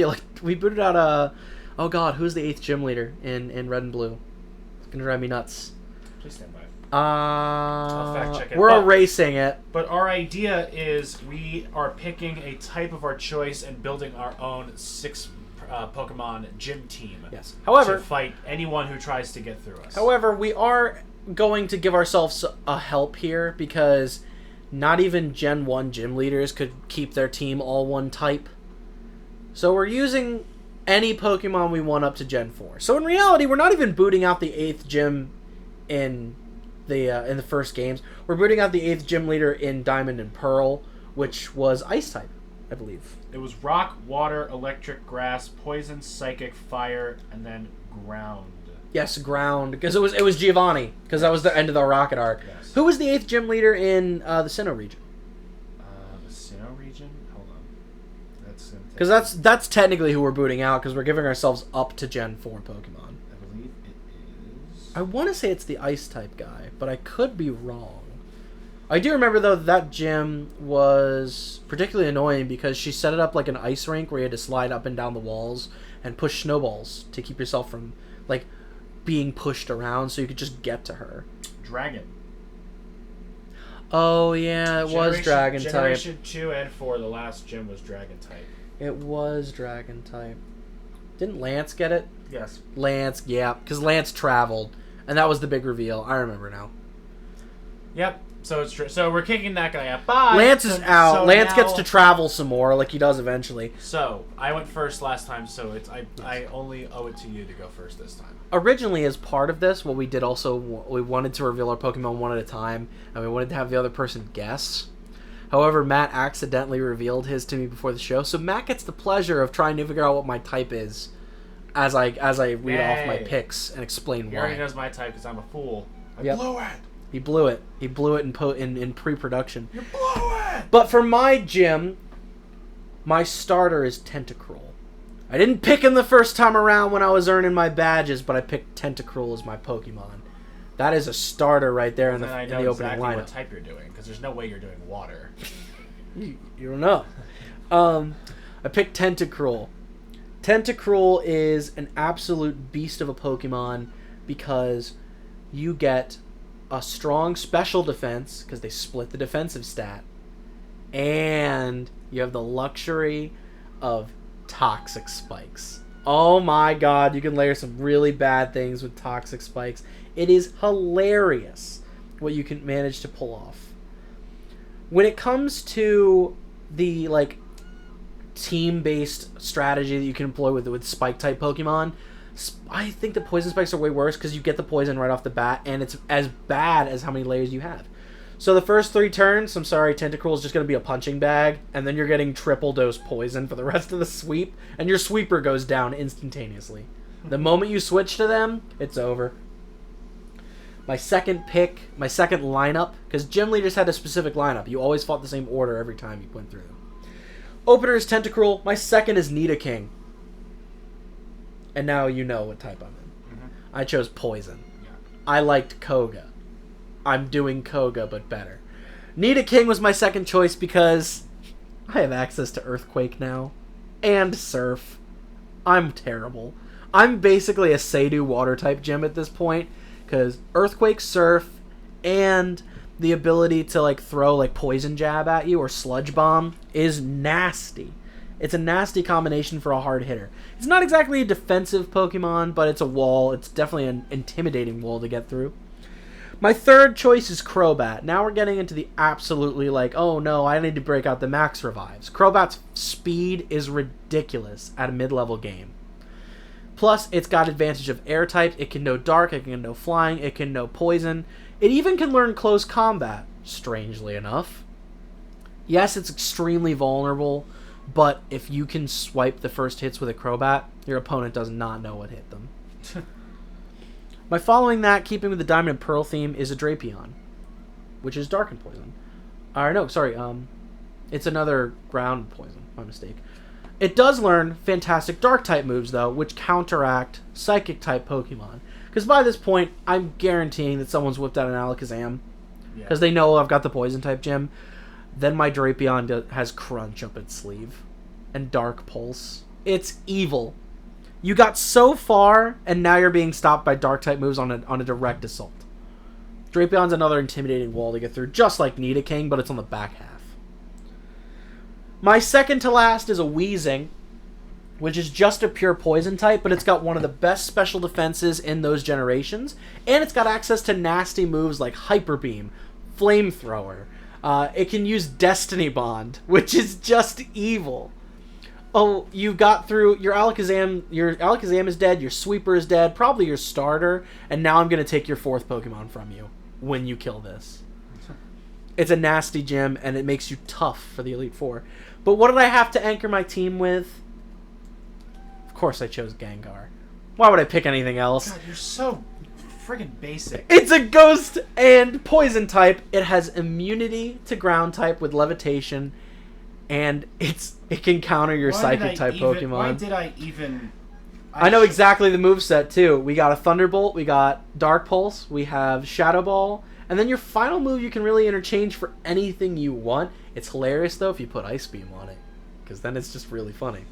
oh god, who's the 8th gym leader in Red and Blue? It's gonna drive me nuts. Please stand by. I'll fact check it. We're erasing it. But our idea is we are picking a type of our choice and building our own 6 Pokemon gym team. Yes. However, to fight anyone who tries to get through us. However, we are going to give ourselves a help here, because not even Gen 1 gym leaders could keep their team all one type. So we're using any Pokemon we want up to Gen 4. So in reality, we're not even booting out the 8th gym in the first games. We're booting out the 8th gym leader in Diamond and Pearl, which was Ice type, I believe. It was Rock, Water, Electric, Grass, Poison, Psychic, Fire, and then Ground. Yes, Ground, because it was Giovanni, because that was the end of the Rocket arc. Yes. Who was the 8th gym leader in the Sinnoh region? The Sinnoh region? Hold on. Because that's technically who we're booting out, because we're giving ourselves up to Gen 4 Pokemon. I believe it is... I want to say it's the Ice type guy, but I could be wrong. I do remember, though, that gym was particularly annoying because she set it up like an ice rink where you had to slide up and down the walls and push snowballs to keep yourself from, like, being pushed around so you could just get to her. Dragon. Oh, yeah, it was Dragon type. Generation 2 and 4, the last gym was Dragon type. It was Dragon type. Didn't Lance get it? Yes. Lance, yeah, because Lance traveled, and that was the big reveal. I remember now. Yep. So it's true. So we're kicking that guy out. Bye. Lance is out. So Lance now, gets to travel some more, like he does eventually. So I went first last time, so I only owe it to you to go first this time. Originally, as part of this, what we did also, we wanted to reveal our Pokemon one at a time, and we wanted to have the other person guess. However, Matt accidentally revealed his to me before the show, so Matt gets the pleasure of trying to figure out what my type is as I read off my picks and explain He why. already knows my type because I'm a fool. I Yep. blow it. He blew it. He blew it in pre-production. You blew it! But for my gym, my starter is Tentacruel. I didn't pick him the first time around when I was earning my badges, but I picked Tentacruel as my Pokemon. That is a starter right there in the opening exactly lineup. What type you're doing, because there's no way you're doing water. You don't know. I picked Tentacruel. Tentacruel is an absolute beast of a Pokemon because you get a strong special defense because they split the defensive stat, and you have the luxury of toxic spikes. Oh my god, you can layer some really bad things with toxic spikes. It is hilarious what you can manage to pull off. When it comes to the team-based strategy that you can employ with spike-type Pokemon, I think the poison spikes are way worse because you get the poison right off the bat, and it's as bad as how many layers you have. So the first 3 turns, I'm sorry, Tentacruel is just going to be a punching bag, and then you're getting triple dose poison for the rest of the sweep, and your sweeper goes down instantaneously. The moment you switch to them, it's over. My second lineup, because gym leaders had a specific lineup. You always fought the same order every time you went through them. Opener is Tentacruel. My second is Nidoking. And now you know what type I'm in. Mm-hmm. I chose Poison. Yeah. I liked Koga. I'm doing Koga, but better. Nidoking was my second choice because I have access to Earthquake now. And Surf. I'm terrible. I'm basically a Seidu water-type gym at this point. Because Earthquake, Surf, and the ability to throw Poison Jab at you or Sludge Bomb is nasty. It's a nasty combination for a hard hitter. It's not exactly a defensive Pokemon, but it's a wall. It's definitely an intimidating wall to get through. My third choice is Crobat. Now we're getting into the absolutely oh no, I need to break out the max revives. Crobat's speed is ridiculous at a mid-level game. Plus, it's got advantage of air types. It can know dark, it can know flying, it can know poison. It even can learn close combat, strangely enough. Yes, it's extremely vulnerable, but if you can swipe the first hits with a Crobat, your opponent does not know what hit them. My following that, keeping with the Diamond and Pearl theme, is a Drapion, which is Dark and Poison. It's another ground poison, my mistake. It does learn fantastic Dark-type moves, though, which counteract Psychic-type Pokemon. Because by this point, I'm guaranteeing that someone's whipped out an Alakazam. Because they know I've got the Poison-type gym. Then my Drapion has Crunch up its sleeve. And Dark Pulse. It's evil. You got so far, and now you're being stopped by Dark-type moves on a direct assault. Drapion's another intimidating wall to get through, just like Nidoking, but it's on the back half. My second to last is a Weezing, which is just a pure poison type, but it's got one of the best special defenses in those generations, and it's got access to nasty moves like Hyper Beam, Flamethrower. It can use Destiny Bond, which is just evil. Oh, you got through your Alakazam. Your Alakazam is dead, your Sweeper is dead, probably your starter, and now I'm going to take your 4th Pokemon from you when you kill this. It's a nasty gym, and it makes you tough for the Elite Four. But what did I have to anchor my team with? Of course I chose Gengar. Why would I pick anything else? God, you're so friggin' basic. It's a ghost and poison type. It has immunity to ground type with levitation, and it can counter your psychic type Pokemon. Why did I even... I know exactly the moveset too. We got a Thunderbolt, we got Dark Pulse, we have Shadow Ball, and then your final move you can really interchange for anything you want. It's hilarious, though, if you put Ice Beam on it, because then it's just really funny.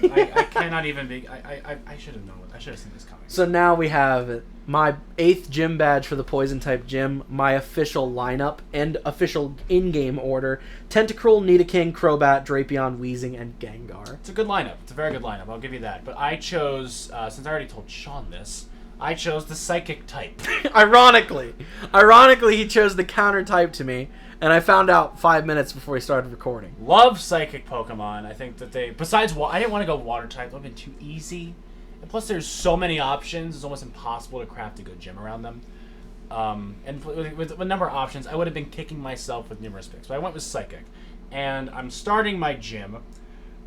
God, I cannot even be... I should have known it. I should have seen this coming. So now we have my 8th gym badge for the Poison-type gym, my official lineup, and official in-game order. Tentacruel, Nidoking, Crobat, Drapion, Weezing, and Gengar. It's a good lineup. It's a very good lineup. I'll give you that. But I chose, since I already told Sean this, I chose the Psychic type. Ironically, he chose the counter type to me, and I found out 5 minutes before we started recording. Love Psychic Pokemon. I think that they... Besides, I didn't want to go Water type. That would have been too easy. And plus, there's so many options. It's almost impossible to craft a good gym around them. And with a number of options, I would have been kicking myself with numerous picks. But I went with Psychic. And I'm starting my gym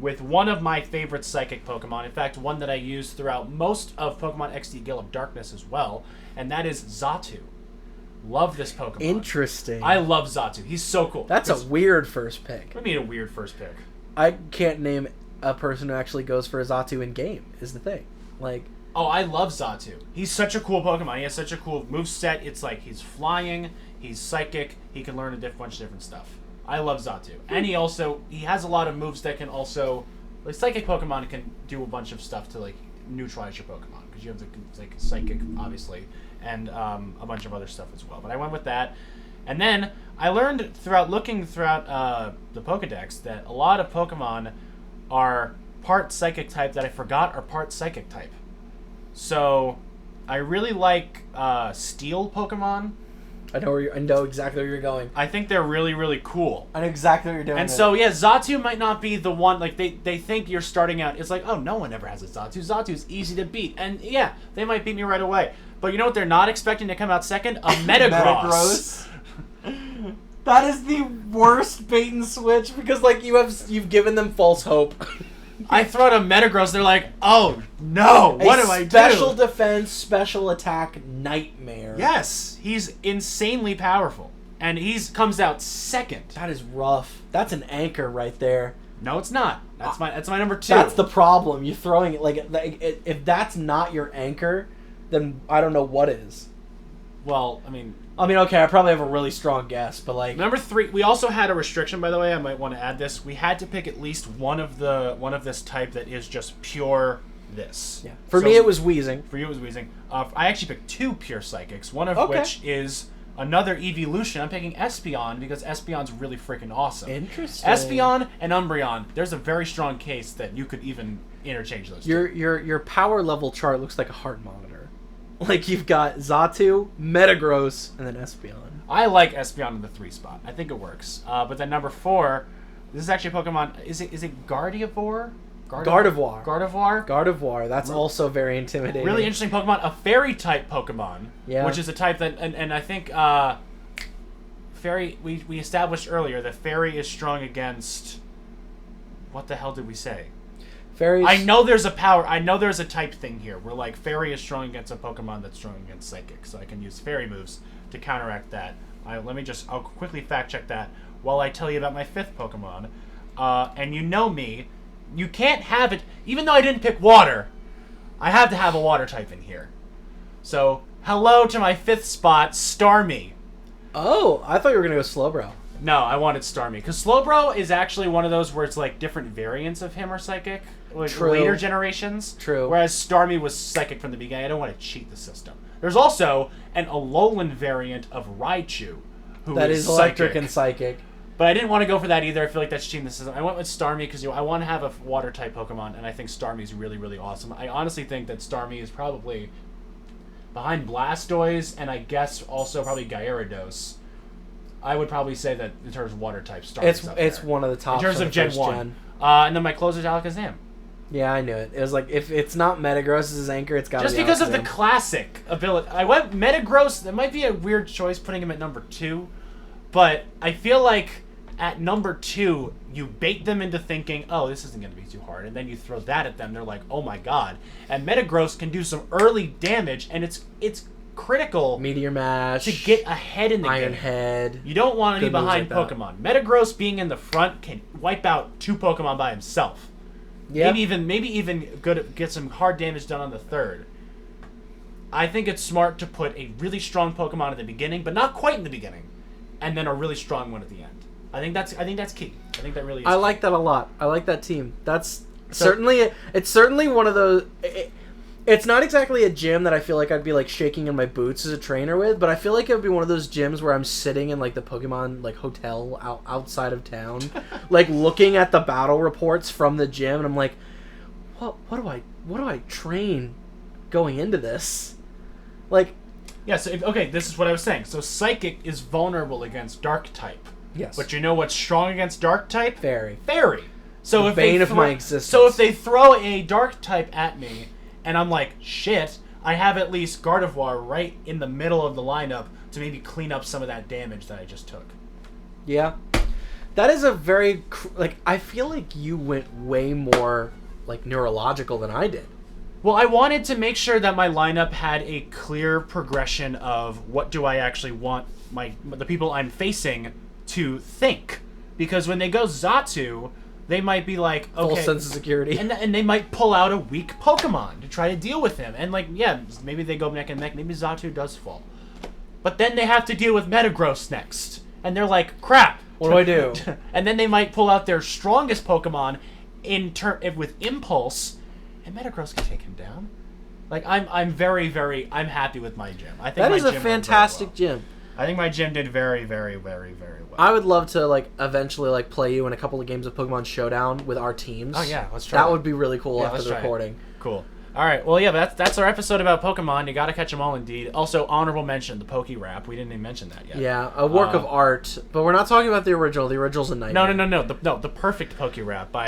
with one of my favorite Psychic Pokemon. In fact, one that I use throughout most of Pokemon XD Gale of Darkness as well. And that is Xatu. Love this Pokemon. Interesting. I love Xatu. He's so cool. That's a weird first pick. What do you mean a weird first pick? I can't name a person who actually goes for a Xatu in game, is the thing. Like, oh, I love Xatu. He's such a cool Pokemon. He has such a cool moveset. It's like he's flying, he's psychic, he can learn a bunch of different stuff. I love Xatu. And he has a lot of moves that can also, like psychic Pokemon can do a bunch of stuff to like neutralize your Pokemon, because you have the like psychic obviously, and a bunch of other stuff as well. But I went with that. And then I learned looking throughout the Pokedex that a lot of Pokemon are part psychic type that I forgot are part psychic type. So I really like steel Pokemon. I know exactly where you're going. I think they're really, really cool. I know exactly what you're doing. And so, yeah, Xatu might not be the one, like, they think you're starting out, it's like, oh, no one ever has a Xatu. Xatu's easy to beat. And, yeah, they might beat me right away. But you know what they're not expecting to come out second? A Metagross. That is the worst bait and switch, because, like, you've given them false hope. I throw out a Metagross, they're like, oh, no, what do I do? Special defense, special attack nightmare. Yes, he's insanely powerful. And comes out second. That is rough. That's an anchor right there. No, it's not. That's my number 2. That's the problem. You're throwing it, like, if that's not your anchor, then I don't know what is. Well, I mean, okay, I probably have a really strong guess, but like number 3, we also had a restriction, by the way. I might want to add this. We had to pick at least one of this type that is just pure this. Yeah. For me, it was Weezing. For you, it was Weezing. I actually picked 2 pure psychics. One of which is another evolution. I'm picking Espeon because Espeon's really freaking awesome. Interesting. Espeon and Umbreon. There's a very strong case that you could even interchange those. Your power level chart looks like a heart monitor. Like, you've got Xatu, Metagross, and then Espeon. I like Espeon in the 3 spot. I think it works. But then number 4, this is actually a Pokemon. Is it Gardevoir? Gardevoir. That's also very intimidating. Really interesting Pokemon. A fairy type Pokemon. Yeah. Which is a type that, and I think fairy. We established earlier that fairy is strong against. What the hell did we say? Fairies. I know there's a type thing here where like fairy is strong against a Pokemon that's strong against psychic, so I can use fairy moves to counteract that. I'll quickly fact check that while I tell you about my 5th Pokemon. And you know me, you can't have it, even though I didn't pick water, I have to have a water type in here. So, hello to my 5th spot, Starmie. Oh, I thought you were gonna go Slowbro. No, I wanted Starmie. Because Slowbro is actually one of those where it's like different variants of him are psychic. Like True. Later generations. True. Whereas Starmie was psychic from the beginning. I don't want to cheat the system. There's also an Alolan variant of Raichu. That is electric and psychic. But I didn't want to go for that either. I feel like that's cheating the system. I went with Starmie because I want to have a water-type Pokemon, and I think Starmie's really, really awesome. I honestly think that Starmie is probably behind Blastoise, and I guess also probably Gyarados. I would probably say that in terms of water-type, Starmie's up it's there. one of the top in terms of Gen 1. And then my closer is Alakazam. Yeah, I knew it. It was like, if it's not Metagross as his anchor, it's got to be just because Alakazam. of the classic ability. I went Metagross. That might be a weird choice putting him at number 2, but I feel like at number 2 you bait them into thinking, oh, this isn't going to be too hard, and then you throw that at them. They're like, oh my god. And Metagross can do some early damage, and it's critical. Meteor Mash to get ahead in the Iron game. Head. You don't want to be behind like Pokemon. Metagross being in the front can wipe out 2 Pokemon by himself. Yep. Maybe even get some hard damage done on the 3rd. I think it's smart to put a really strong Pokemon at the beginning, but not quite in the beginning, and then a really strong one at the end. I think that's key. I think that really is. I like that a lot. I like that team. Certainly one of those. It's not exactly a gym that I feel like I'd be like shaking in my boots as a trainer with, but I feel like it would be one of those gyms where I'm sitting in like the Pokemon like hotel outside of town, like looking at the battle reports from the gym, and I'm like, what do I train going into this? Like, yeah. So this is what I was saying. So Psychic is vulnerable against Dark type. Yes. But you know what's strong against Dark type? Fairy. So the bane of my existence. So if they throw a Dark type at me, and I'm like, shit, I have at least Gardevoir right in the middle of the lineup to maybe clean up some of that damage that I just took. Yeah. That is a very, like, I feel like you went way more, like, neurological than I did. Well, I wanted to make sure that my lineup had a clear progression of what do I actually want the people I'm facing to think. Because when they go Xatu, they might be like, okay... Full sense of security. And they might pull out a weak Pokemon to try to deal with him. And, like, yeah, maybe they go neck and neck. Maybe Xatu does fall. But then they have to deal with Metagross next. And they're like, crap. What do I do? And then they might pull out their strongest Pokemon with Impulse, and Metagross can take him down. Like, I'm happy with my gym. I think that my is a gym fantastic went very well. gym. I think my gym did very, very, very, very well. I would love to like eventually like play you in a couple of games of Pokemon Showdown with our teams. Oh yeah, let's try. That would be really cool after the recording. Cool. All right. Well, yeah, that's our episode about Pokemon. You got to catch them all, indeed. Also, honorable mention, the Poke Rap. We didn't even mention that yet. Yeah, a work of art, but we're not talking about the original. The original's a nightmare. No. The perfect Poke Rap by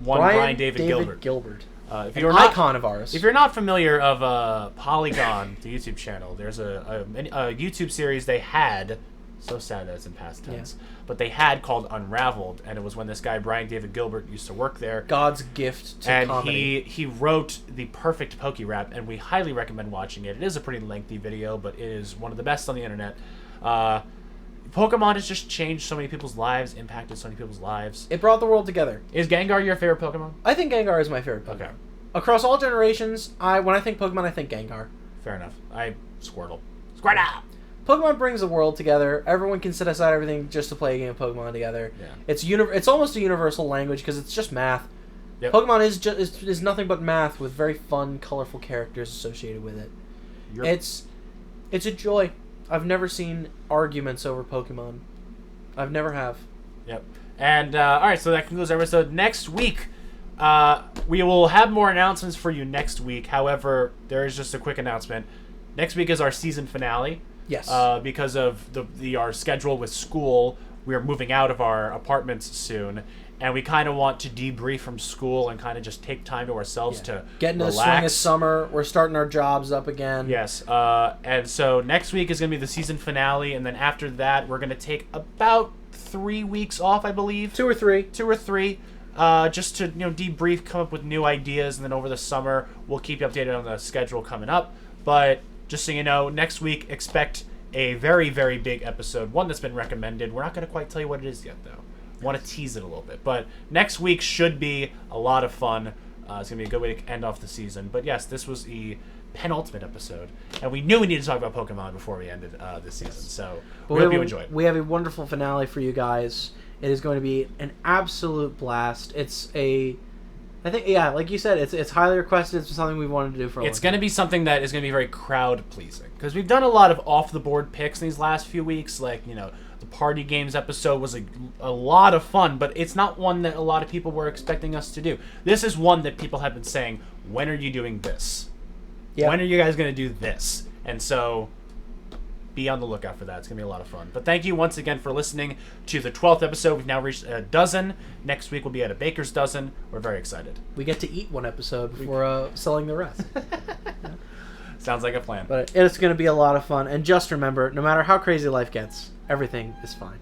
Brian David Gilbert. If you're an icon of ours. If you're not familiar of Polygon, the YouTube channel, there's a YouTube series they had. So sad that it's in past tense. Yeah. But they had called Unraveled, and it was when this guy Brian David Gilbert used to work there. God's gift to comedy. And he wrote the perfect Poke Rap, and we highly recommend watching it. It is a pretty lengthy video, but it is one of the best on the internet. Pokemon has just changed so many people's lives, impacted so many people's lives. It brought the world together. Is Gengar your favorite Pokemon? I think Gengar is my favorite Pokemon. Okay. Across all generations, when I think Pokemon, I think Gengar. Fair enough. Squirtle. Pokemon brings the world together. Everyone can set aside everything just to play a game of Pokemon together. Yeah. It's almost a universal language because it's just math. Yep. Pokemon is nothing but math with very fun, colorful characters associated with it. It's a joy. I've never seen arguments over Pokemon. I've never have. Yep. And all right, so that concludes our episode. Next week, we will have more announcements for you next week. However, there is just a quick announcement. Next week is our season finale. Yes. Because of our schedule with school, we are moving out of our apartments soon, and we kind of want to debrief from school and kind of just take time to ourselves to get into relax. The swing of summer. We're starting our jobs up again. Yes. And so next week is going to be the season finale, and then after that, we're going to take about 3 weeks off, I believe. 2 or 3. 2 or 3. Just to debrief, come up with new ideas, and then over the summer, we'll keep you updated on the schedule coming up. But just so you know, next week, expect a very, very big episode, one that's been recommended. We're not going to quite tell you what it is yet, though. Want to tease it a little bit. But next week should be a lot of fun. It's going to be a good way to end off the season. But yes, this was the penultimate episode. And we knew we needed to talk about Pokemon before we ended this season. So we hope you enjoyed. We have a wonderful finale for you guys. It is going to be an absolute blast. I think, yeah, like you said, it's highly requested. It's something we've wanted to do for a long time. It's going to be something that is going to be very crowd-pleasing. Because we've done a lot of off-the-board picks these last few weeks. Like, the Party Games episode was a lot of fun, but it's not one that a lot of people were expecting us to do. This is one that people have been saying, when are you doing this? Yep. When are you guys going to do this? And so be on the lookout for that. It's going to be a lot of fun. But thank you once again for listening to the 12th episode. We've now reached a dozen. Next week we'll be at a baker's dozen. We're very excited. We get to eat one episode before selling the rest. Yeah. Sounds like a plan. But it's going to be a lot of fun. And just remember, no matter how crazy life gets, everything is fine.